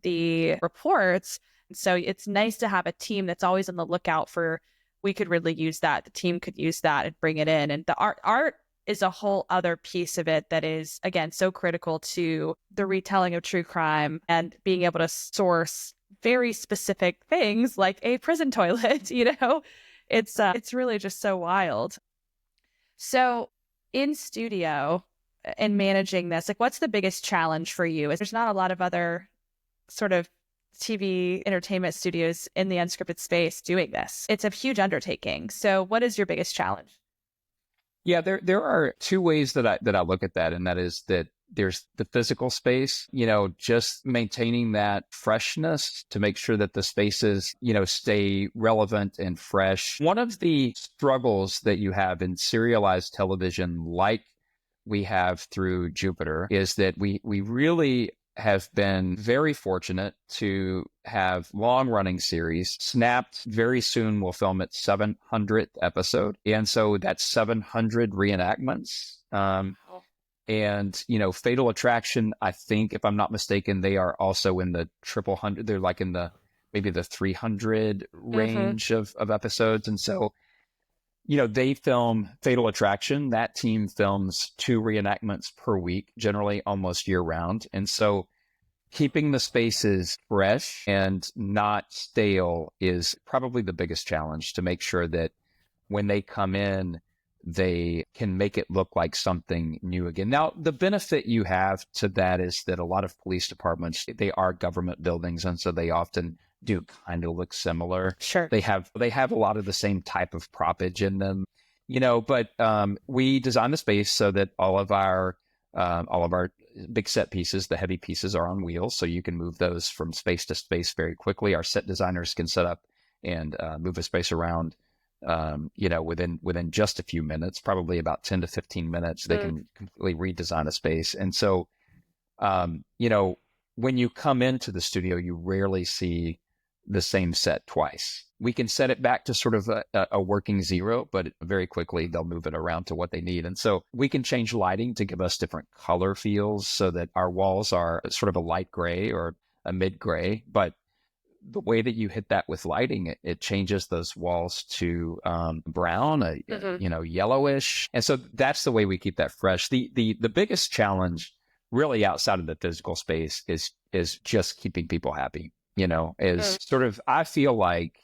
the reports? And so it's nice to have a team that's always on the lookout for, we could really use that. The team could use that and bring it in. And the art is a whole other piece of it that is, again, so critical to the retelling of true crime and being able to source very specific things like a prison toilet. It's really just so wild. So in studio and managing this, like, what's the biggest challenge for you? There's not a lot of other sort of TV entertainment studios in the unscripted space doing this. It's a huge undertaking. So what is your biggest challenge? Yeah, there are 2 ways that I look at that, and that is that there's the physical space, just maintaining that freshness to make sure that the spaces, stay relevant and fresh. One of the struggles that you have in serialized television, like we have through Jupiter, is that we really have been very fortunate to have long-running series. Snapped very soon will film its 700th episode. And so that's 700 reenactments. And, Fatal Attraction, I think, if I'm not mistaken, they are also in the triple hundred. They're like in maybe the 300 range of episodes. And so, they film Fatal Attraction. That team films 2 reenactments per week, generally almost year round. And so keeping the spaces fresh and not stale is probably the biggest challenge, to make sure that when they come in, they can make it look like something new again. Now, the benefit you have to that is that a lot of police departments, they are government buildings, and so they often do kind of look similar. Sure. They have a lot of the same type of propage in them, but we design the space so that all of our big set pieces, the heavy pieces, are on wheels, so you can move those from space to space very quickly. Our set designers can set up and move a space around within just a few minutes, probably about 10 to 15 minutes, they can completely redesign a space. And so, when you come into the studio, you rarely see the same set twice. We can set it back to sort of a working zero, but very quickly they'll move it around to what they need. And so we can change lighting to give us different color feels, so that our walls are sort of a light gray or a mid gray, but the way that you hit that with lighting, it changes those walls to brown, yellowish. And so that's the way we keep that fresh. The biggest challenge really outside of the physical space is just keeping people happy, sort of, I feel like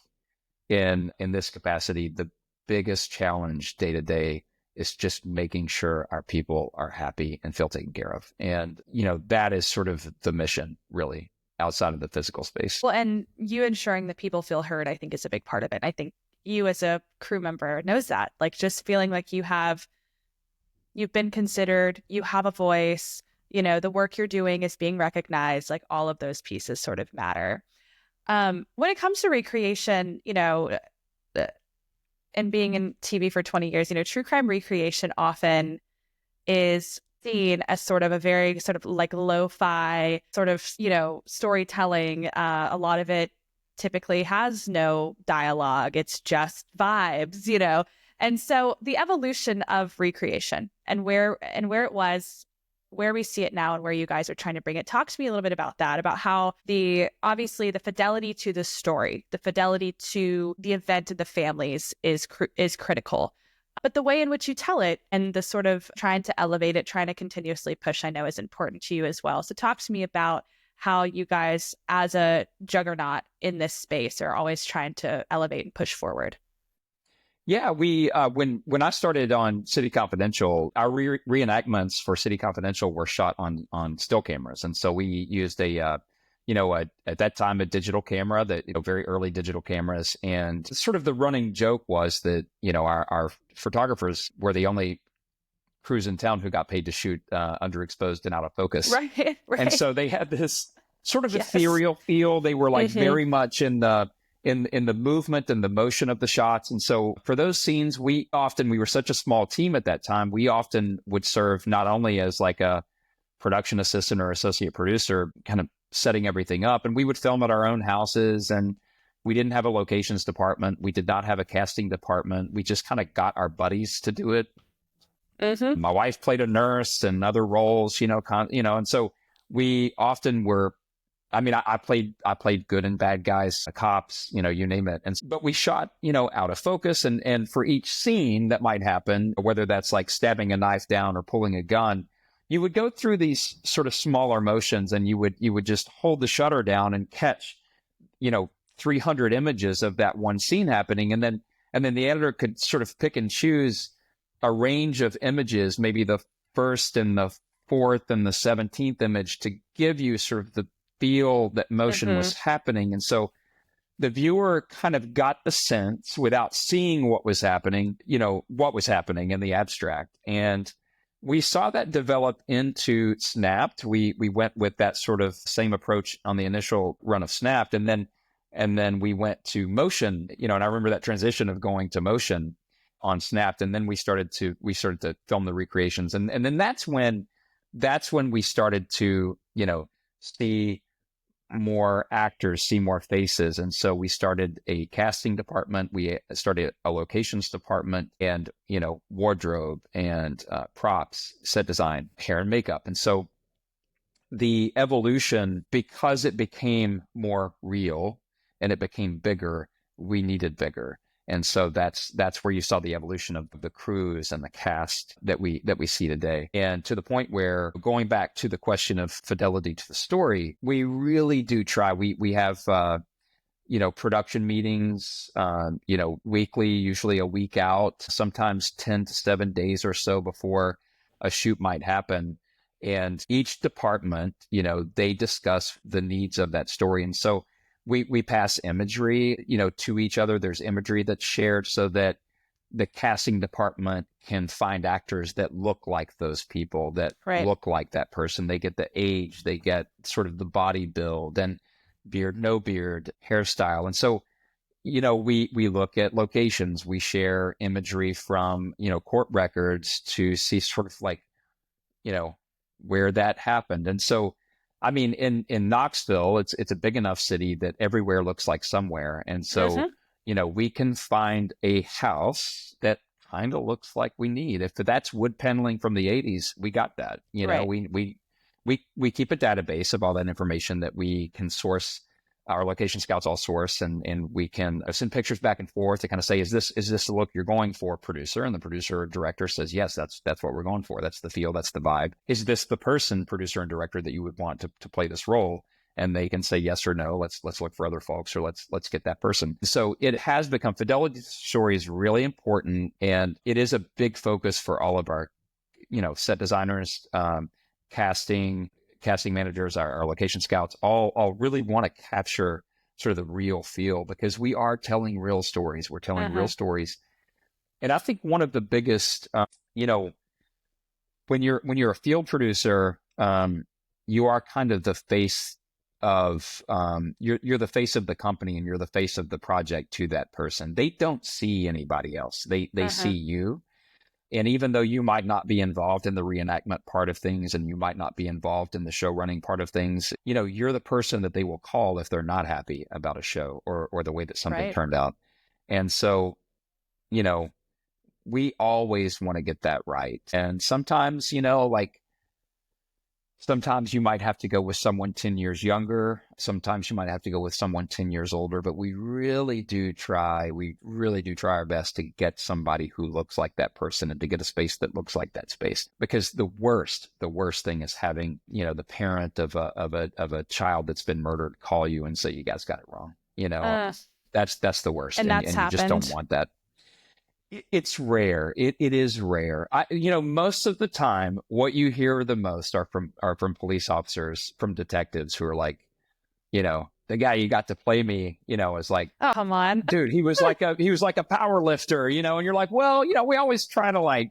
in this capacity, the biggest challenge day to day is just making sure our people are happy and feel taken care of. And, that is sort of the mission, really, outside of the physical space. Well, and you ensuring that people feel heard, I think, is a big part of it. I think you as a crew member knows that, like, just feeling like you've been considered, you have a voice, the work you're doing is being recognized, like all of those pieces sort of matter. When it comes to recreation, and being in TV for 20 years, true crime recreation often is seen as sort of a very sort of like lo-fi sort of, storytelling. A lot of it typically has no dialogue. It's just vibes, And so the evolution of recreation and where it was, where we see it now and where you guys are trying to bring it. Talk to me a little bit about that, about how obviously the fidelity to the story, the fidelity to the event and the families is critical. But the way in which you tell it and the sort of trying to elevate it, trying to continuously push, I know is important to you as well. So talk to me about how you guys, as a juggernaut in this space, are always trying to elevate and push forward. Yeah, we when I started on City Confidential, our reenactments for City Confidential were shot on still cameras, and so we used at that time a digital camera, very early digital cameras, and sort of the running joke was that our photographers were the only crews in town who got paid to shoot underexposed and out of focus, right. And so they had this sort of ethereal feel. They were like very much in the movement and the motion of the shots. And so for those scenes, we were such a small team at that time, we often would serve not only as like a production assistant or associate producer, kind of setting everything up, and we would film at our own houses, and we didn't have a locations department. We did not have a casting department. We just kind of got our buddies to do it. My wife played a nurse and other roles, and so we often were, I played good and bad guys, cops, you name it. But we shot, out of focus, and for each scene that might happen, whether that's like stabbing a knife down or pulling a gun, you would go through these sort of smaller motions, and you would just hold the shutter down and catch, 300 images of that one scene happening. And then the editor could sort of pick and choose a range of images, maybe the first and the fourth and the 17th image, to give you sort of the feel that motion was happening. And so the viewer kind of got the sense without seeing what was happening, what was happening in the abstract. And we saw that develop into Snapped. We went with that sort of same approach on the initial run of Snapped. And then we went to motion, and I remember that transition of going to motion on Snapped. And then we started to film the recreations. And then that's when we started to, see more actors, see more faces. And so we started a casting department. We started a locations department and, wardrobe and props, set design, hair and makeup. And so the evolution, because it became more real and it became bigger, we needed bigger. And so that's where you saw the evolution of the crews and the cast that we see today. And to the point where, going back to the question of fidelity to the story, we really do try. We have production meetings, weekly, usually a week out, sometimes 10 to 7 days or so before a shoot might happen. And each department, they discuss the needs of that story. And so we pass imagery, to each other. There's imagery that's shared so that the casting department can find actors that look like those people, that look like that person. They get the age, they get sort of the body build and beard, no beard, hairstyle. And so, we look at locations. We share imagery from, court records to see sort of like, where that happened. And so, I mean, in Knoxville, it's a big enough city that everywhere looks like somewhere. And so, we can find a house that kind of looks like we need. If that's wood paneling from the 80s, we got that. We keep a database of all that information that we can source. Our location scouts all source, and we can send pictures back and forth to kind of say, is this the look you're going for, producer? And the producer or director says, yes, that's what we're going for. That's the feel, that's the vibe. Is this the person, producer and director, that you would want to play this role? And they can say yes or no. Let's look for other folks, or let's get that person. So it has become, fidelity to the story is really important, and it is a big focus for all of our, set designers, casting managers, our location scouts, all really want to capture sort of the real feel, because we are telling real stories. We're telling real stories. And I think one of the biggest, when you're a field producer, you are kind of the face of, you're the face of the company, and you're the face of the project to that person. They don't see anybody else. They see you. And even though you might not be involved in the reenactment part of things, and you might not be involved in the show running part of things, you're the person that they will call if they're not happy about a show or the way that something turned out. And so, we always want to get that right. And sometimes, sometimes you might have to go with someone 10 years younger. Sometimes you might have to go with someone 10 years older, but we really do try our best to get somebody who looks like that person, and to get a space that looks like that space. Because the worst thing is having, the parent of a child that's been murdered call you and say, you guys got it wrong. That's the worst. And that's you just don't want that. It's rare. It is rare. Most of the time, what you hear the most are from police officers, from detectives who are like, the guy you got to play me, is like, oh, come on, dude, he was like a power lifter, and you're like, well, we always try to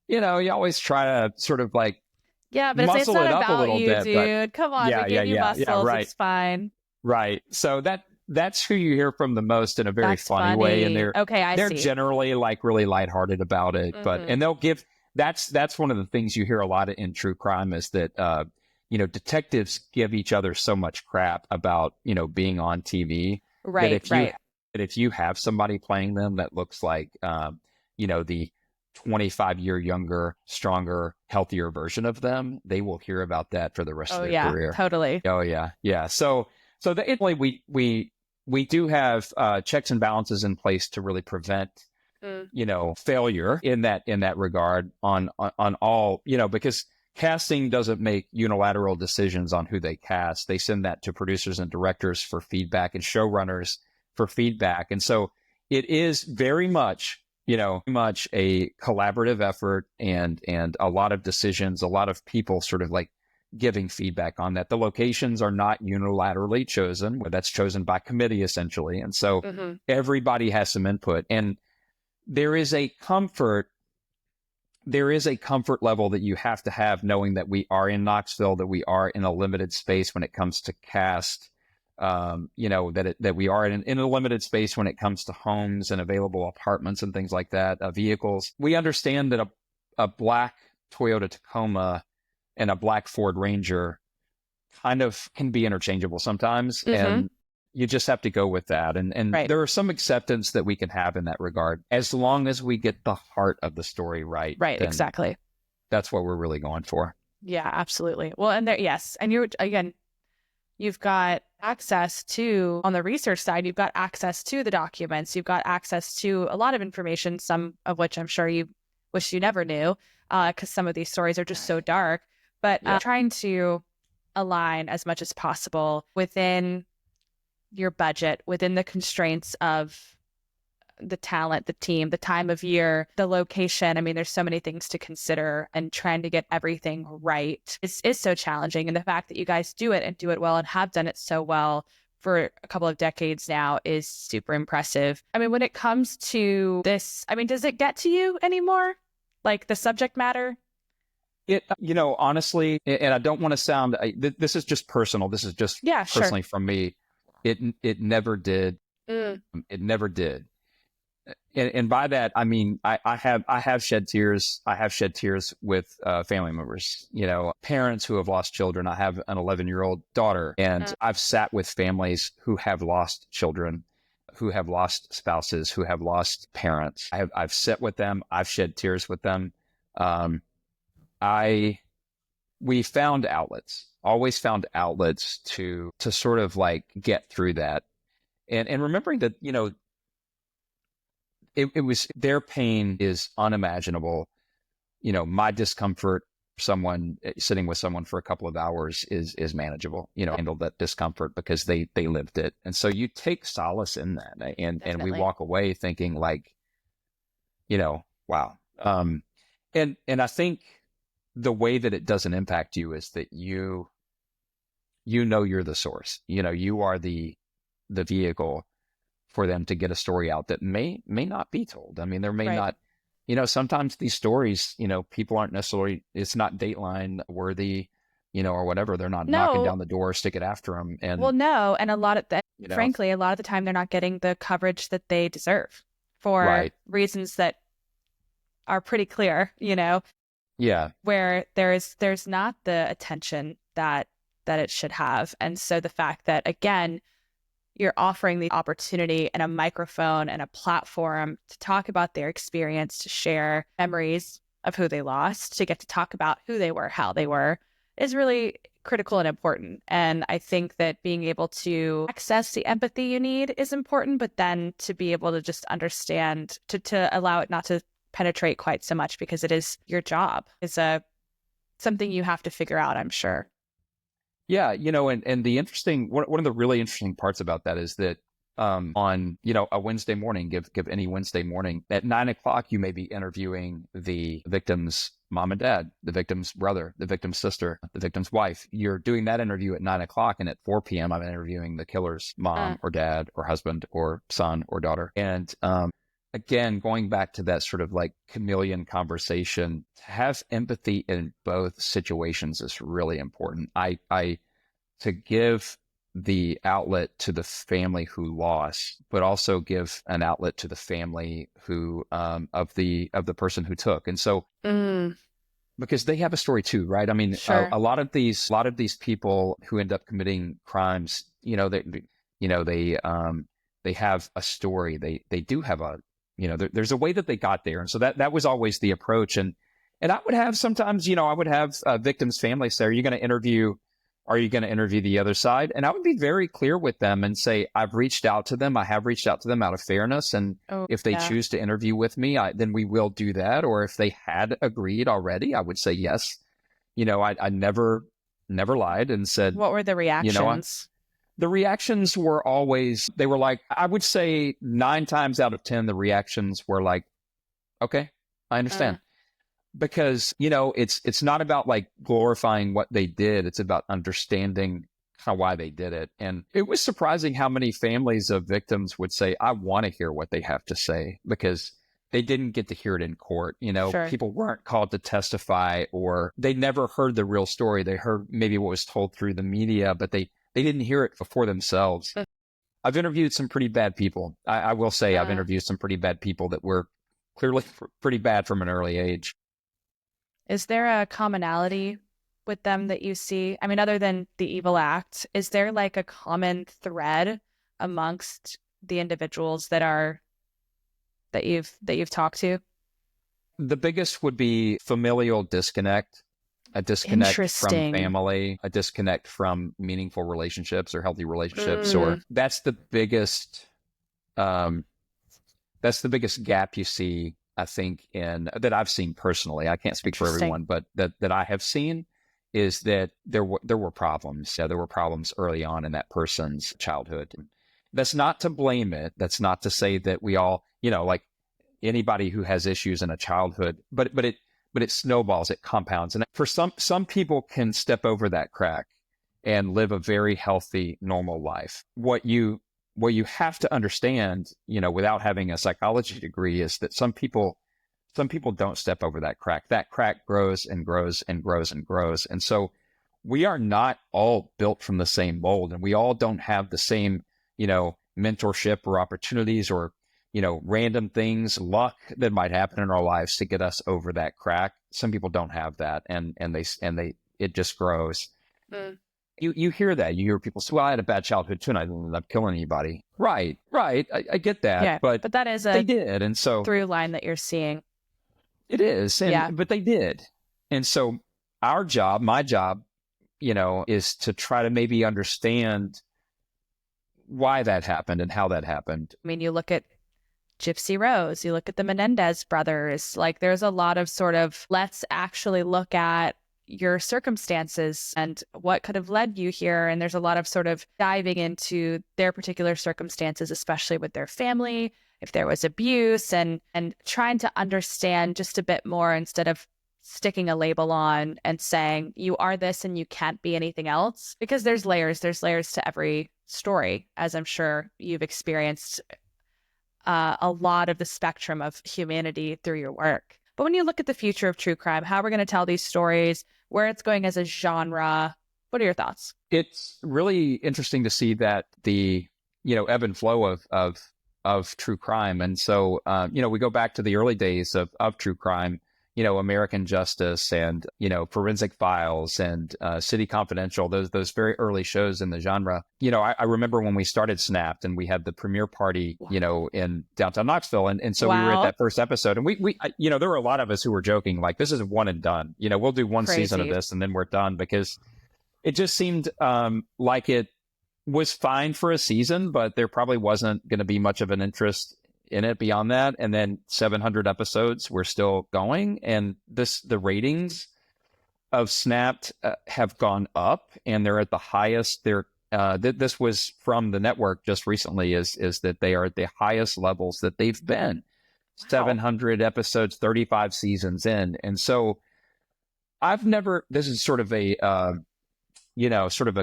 you always try to sort of like, yeah, but it's not about you, bit, dude. Come on, we gave you muscles. Right. It's fine. Right. So that's who you hear from the most, in a very funny way. And they're generally like really lighthearted about it, and they'll give, that's one of the things you hear a lot in true crime, is that, detectives give each other so much crap about, being on TV. Right. That if you have somebody playing them that looks like, the 25-year younger, stronger, healthier version of them, they will hear about that for the rest of their career. Totally. Oh yeah. Yeah. So we do have checks and balances in place to really prevent, failure in that regard on all, because casting doesn't make unilateral decisions on who they cast. They send that to producers and directors for feedback, and showrunners for feedback. And so it is very much a collaborative effort, and a lot of decisions, a lot of people sort of like giving feedback on that. The locations are not unilaterally chosen, but that's chosen by committee essentially. And so everybody has some input, and there is a comfort level that you have to have, knowing that we are in Knoxville, that we are in a limited space when it comes to cast, that we are in a limited space when it comes to homes and available apartments and things like that, vehicles. We understand that a black Toyota Tacoma and a black Ford Ranger kind of can be interchangeable sometimes. Mm-hmm. And you just have to go with that. And Right. there are some acceptance that we can have in that regard, as long as we get the heart of the story right. Right, then exactly. that's what we're really going for. Yeah, absolutely. Well, and there, yes. And you've got access to, on the research side, you've got access to the documents, you've got access to a lot of information, some of which I'm sure you wish you never knew, because some of these stories are just so dark. But trying to align as much as possible within your budget, within the constraints of the talent, the team, the time of year, the location. I mean, there's so many things to consider, and trying to get everything right is so challenging. And the fact that you guys do it and do it well and have done it so well for a couple of decades now is super impressive. I mean, when it comes to this, I mean, does it get to you anymore? Like the subject matter? It, honestly, and I don't want to sound, this is just personal. This is just personally from me. It never did. It never did. And by that, I mean, I have shed tears. I have shed tears with family members, parents who have lost children. I have an 11-year-old daughter, and I've sat with families who have lost children, who have lost spouses, who have lost parents. I've sat with them. I've shed tears with them. We found outlets, always found outlets to sort of like get through that. And remembering that, it was, their pain is unimaginable. My discomfort, someone sitting with someone for a couple of hours is manageable, handle that discomfort because they lived it. And so you take solace in that, and we walk away thinking like, wow. And I think the way that it doesn't impact you is that you're the source, you are the vehicle for them to get a story out that may not be told. I mean, there may not, sometimes these stories, people aren't necessarily, it's not Dateline worthy, or whatever. They're not knocking down the door, stick it after them. And no. And a lot of that, frankly, a lot of the time they're not getting the coverage that they deserve for reasons that are pretty clear, Yeah. Where there's not the attention that it should have. And so the fact that, again, you're offering the opportunity and a microphone and a platform to talk about their experience, to share memories of who they lost, to get to talk about who they were, how they were, is really critical and important. And I think that being able to access the empathy you need is important, but then to be able to just understand, to allow it not to penetrate quite so much, because it is your job. It's something you have to figure out, I'm sure. Yeah, and the interesting, one of the really interesting parts about that is that on, a Wednesday morning, give any Wednesday morning at 9:00, you may be interviewing the victim's mom and dad, the victim's brother, the victim's sister, the victim's wife. You're doing that interview at 9:00, and at 4 p.m., I'm interviewing the killer's mom or dad or husband or son or daughter. And again, going back to that sort of like chameleon conversation, to have empathy in both situations is really important. To give the outlet to the family who lost, but also give an outlet to the family who, of the person who took. And so, because they have a story too, right? I mean, a lot of these people who end up committing crimes, they have a story. They do have a, there's a way that they got there. And so that was always the approach. And I would have sometimes, I would have victims' families say, are you going to interview the other side? And I would be very clear with them and say, I've reached out to them. I have reached out to them out of fairness. And if they choose to interview with me, then we will do that. Or if they had agreed already, I would say yes. I never lied and said. What were the reactions? The reactions were always, they were like, I would say 9 times out of 10, the reactions were like, okay, I understand. Because, it's not about like glorifying what they did. It's about understanding why they did it. And it was surprising how many families of victims would say, I want to hear what they have to say, because they didn't get to hear it in court. People weren't called to testify, or they never heard the real story. They heard maybe what was told through the media, but they didn't hear it for themselves. I've interviewed some pretty bad people. I will say I've interviewed some pretty bad people that were clearly pretty bad from an early age. Is there a commonality with them that you see? I mean, other than the evil act, is there like a common thread amongst the individuals that you've talked to? The biggest would be familial disconnect, a disconnect from family, a disconnect from meaningful relationships or healthy relationships, or that's the biggest gap you see, I think, in that I've seen personally. I can't speak for everyone, but that I have seen is that there were problems. There were problems early on in that person's childhood. That's not to blame it. That's not to say that we all, like anybody who has issues in a childhood, but it snowballs, it compounds. And for some people can step over that crack and live a very healthy, normal life. What you have to understand, without having a psychology degree, is that some people don't step over that crack. That crack grows and grows and grows and grows. And so we are not all built from the same mold, and we all don't have the same, mentorship or opportunities or, random things, luck that might happen in our lives to get us over that crack. Some people don't have that, and it just grows. You hear that. You hear people say, well, I had a bad childhood too, and I didn't end up killing anybody. Right. I get that. Yeah, but that is they did. And so through line that you're seeing. It is. But they did. And so my job, is to try to maybe understand why that happened and how that happened. I mean, you look at Gypsy Rose, you look at the Menendez brothers, like there's a lot of sort of, let's actually look at your circumstances and what could have led you here. And there's a lot of sort of diving into their particular circumstances, especially with their family, if there was abuse, and trying to understand just a bit more instead of sticking a label on and saying you are this and you can't be anything else, because there's layers to every story, as I'm sure you've experienced a lot of the spectrum of humanity through your work. But when you look at the future of true crime, how we're going to tell these stories, where it's going as a genre, what are your thoughts? It's really interesting to see that the, ebb and flow of true crime. And so, we go back to the early days of true crime, American Justice and, Forensic Files and City Confidential, those very early shows in the genre. I remember when we started Snapped and we had the premiere party, in downtown Knoxville. And so we were at that first episode, and we there were a lot of us who were joking, like, this is one and done. We'll do one season of this and then we're done, because it just seemed like it was fine for a season, but there probably wasn't going to be much of an interest in it beyond that. And then 700 episodes were still going, and the ratings of Snapped have gone up, and they're at the highest. This was from the network just recently, is that they are at the highest levels that they've been. Wow. 700 episodes, 35 seasons in. And so this is sort of a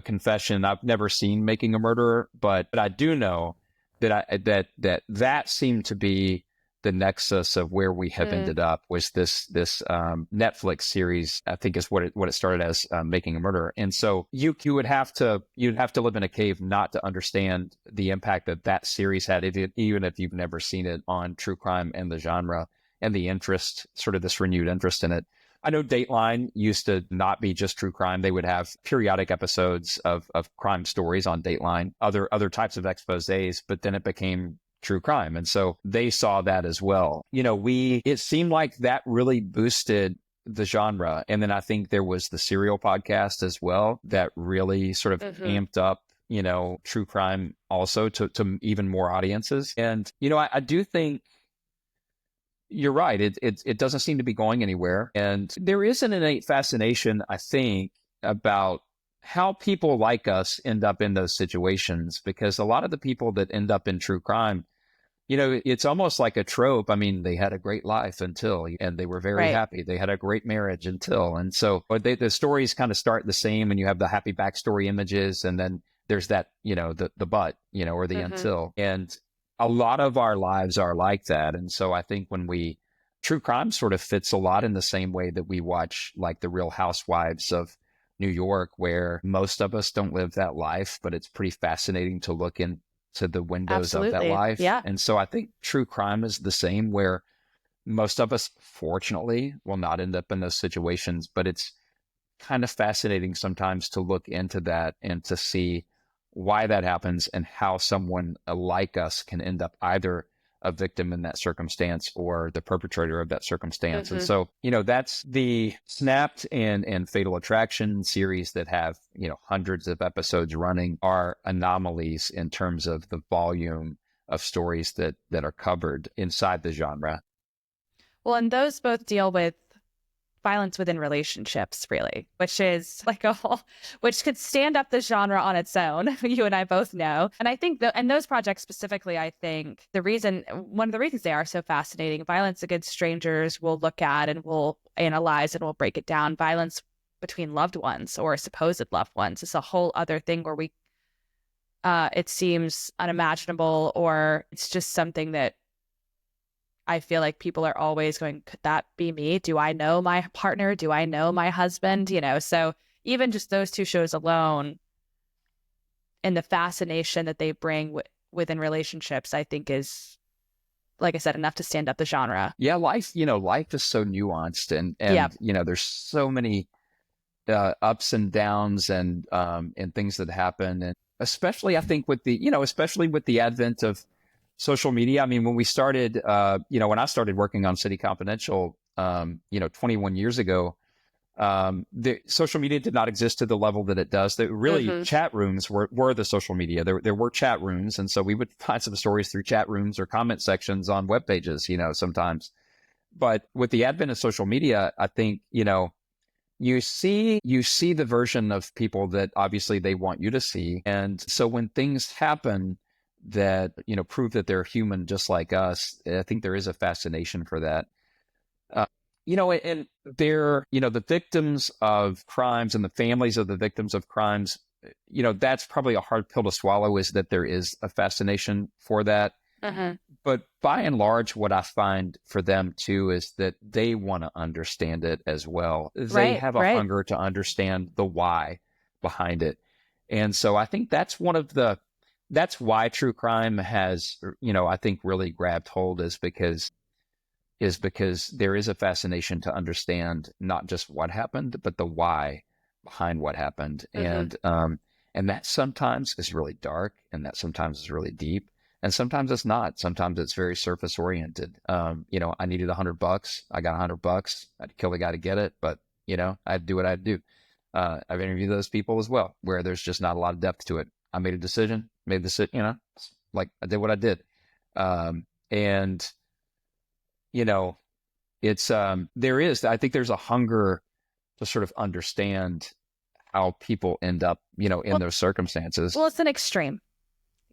confession. I've never seen Making a Murderer, but I do know that seemed to be the nexus of where we have ended up, was this Netflix series. I think is what it started as, Making a Murderer. And so you'd have to live in a cave not to understand the impact that series had, even if you've never seen it, on true crime and the genre and the interest, sort of this renewed interest in it. I know Dateline used to not be just true crime. They would have periodic episodes of crime stories on Dateline, other types of exposés, but then it became true crime. And so they saw that as well. It seemed like that really boosted the genre. And then I think there was the Serial podcast as well that really sort of amped up, true crime also to even more audiences. And, I do think you're right. It doesn't seem to be going anywhere. And there is an innate fascination, I think, about how people like us end up in those situations, because a lot of the people that end up in true crime, it's almost like a trope. I mean, they had a great life until, and they were very happy. They had a great marriage until. And so the stories kind of start the same, and you have the happy backstory images, and then there's that, the but, or the until. And a lot of our lives are like that. And so I think true crime sort of fits a lot in the same way that we watch, like, the Real Housewives of New York, where most of us don't live that life, but it's pretty fascinating to look into the windows of that life. Yeah. And so I think true crime is the same, where most of us, fortunately, will not end up in those situations, but it's kind of fascinating sometimes to look into that and to see why that happens and how someone like us can end up either a victim in that circumstance or the perpetrator of that circumstance. And so, that's the Snapped and Fatal Attraction series that have, hundreds of episodes running are anomalies in terms of the volume of stories that are covered inside the genre. Well, and those both deal with violence within relationships, really, which is like which could stand up the genre on its own. You and I both know. And I think and those projects specifically, I think one of the reasons they are so fascinating, violence against strangers, we'll look at and we'll analyze and we'll break it down. Violence between loved ones or supposed loved ones is a whole other thing where it seems unimaginable, or it's just something that I feel like people are always going, could that be me? Do I know my partner? Do I know my husband? So even just those two shows alone and the fascination that they bring within relationships, I think is, like I said, enough to stand up the genre. Yeah, life is so nuanced and there's so many ups and downs and things that happen. And especially I think with the advent of social media. I mean, when we started, when I started working on City Confidential, 21 years ago, the social media did not exist to the level that it does. Chat rooms were the social media. There were chat rooms. And so we would find some stories through chat rooms or comment sections on web pages, sometimes. But with the advent of social media, I think, you see the version of people that obviously they want you to see. And so when things happen that, prove that they're human just like us, I think there is a fascination for that. And they're, the victims of crimes and the families of the victims of crimes, that's probably a hard pill to swallow, is that there is a fascination for that. Uh-huh. But by and large, what I find for them too is that they want to understand it as well. They have a hunger to understand the why behind it. And so I think that's why true crime has, I think really grabbed hold, is because there is a fascination to understand not just what happened, but the why behind what happened. Mm-hmm. And that sometimes is really dark, and that sometimes is really deep, and sometimes it's not. Sometimes it's very surface oriented. I needed $100. I got $100. I'd kill the guy to get it, but I'd do what I'd do. I've interviewed those people as well, where there's just not a lot of depth to it. I made a decision, like I did what I did. It's, I think there's a hunger to sort of understand how people end up, in those circumstances. Well, it's an extreme.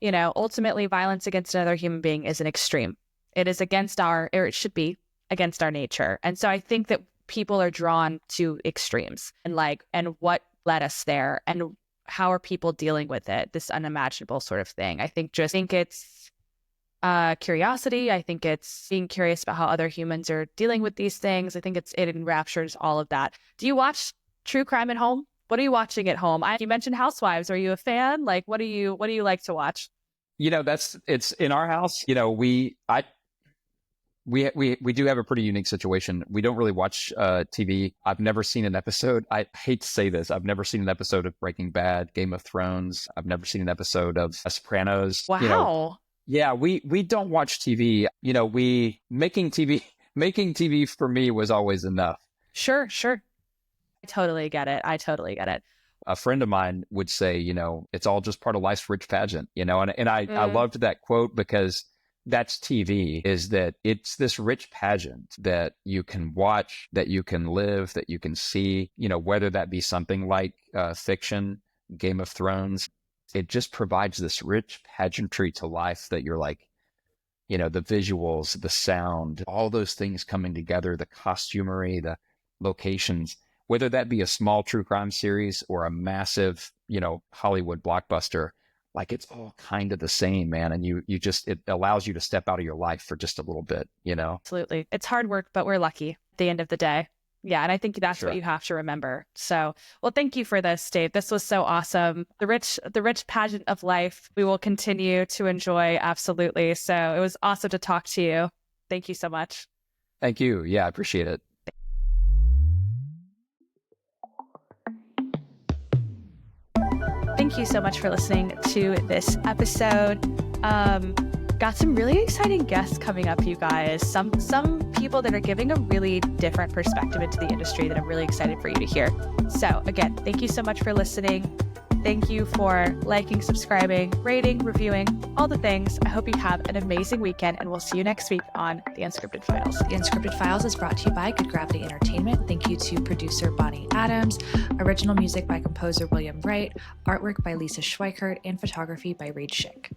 Ultimately, violence against another human being is an extreme. It is it should be against our nature. And so I think that people are drawn to extremes and what led us there and how are people dealing with it, this unimaginable sort of thing. I think it's curiosity. I think it's being curious about how other humans are dealing with these things. I think it enraptures all of that. Do you watch true crime at home? What are you watching at home? You mentioned Housewives. Are you a fan? What do you like to watch? It's in our house. We do have a pretty unique situation. We don't really watch TV. I've never seen an episode. I hate to say this. I've never seen an episode of Breaking Bad, Game of Thrones. I've never seen an episode of Sopranos. Wow. Yeah, we don't watch TV. Making TV for me was always enough. Sure. I totally get it. A friend of mine would say, it's all just part of life's rich pageant, and I loved that quote, because that's TV, is that it's this rich pageant that you can watch, that you can live, that you can see, whether that be something like fiction, Game of Thrones. It just provides this rich pageantry to life that you're like, the visuals, the sound, all those things coming together, the costumery, the locations, whether that be a small true crime series or a massive, Hollywood blockbuster. Like, it's all kind of the same, man. And it allows you to step out of your life for just a little bit, Absolutely. It's hard work, but we're lucky at the end of the day. Yeah. And I think that's what you have to remember. So, well, thank you for this, Dave. This was so awesome. The rich pageant of life we will continue to enjoy. Absolutely. So it was awesome to talk to you. Thank you so much. Thank you. Yeah, I appreciate it. thank you so much for listening to this episode. Got some really exciting guests coming up, you guys. Some people that are giving a really different perspective into the industry that I'm really excited for you to hear. So again, thank you so much for listening. Thank you for liking, subscribing, rating, reviewing, all the things. I hope you have an amazing weekend, and we'll see you next week on The Unscripted Files. The Unscripted Files is brought to you by Good Gravity Entertainment. Thank you to producer Bonnie Adams, original music by composer William Wright, artwork by Lisa Schweikert, and photography by Reed Schick.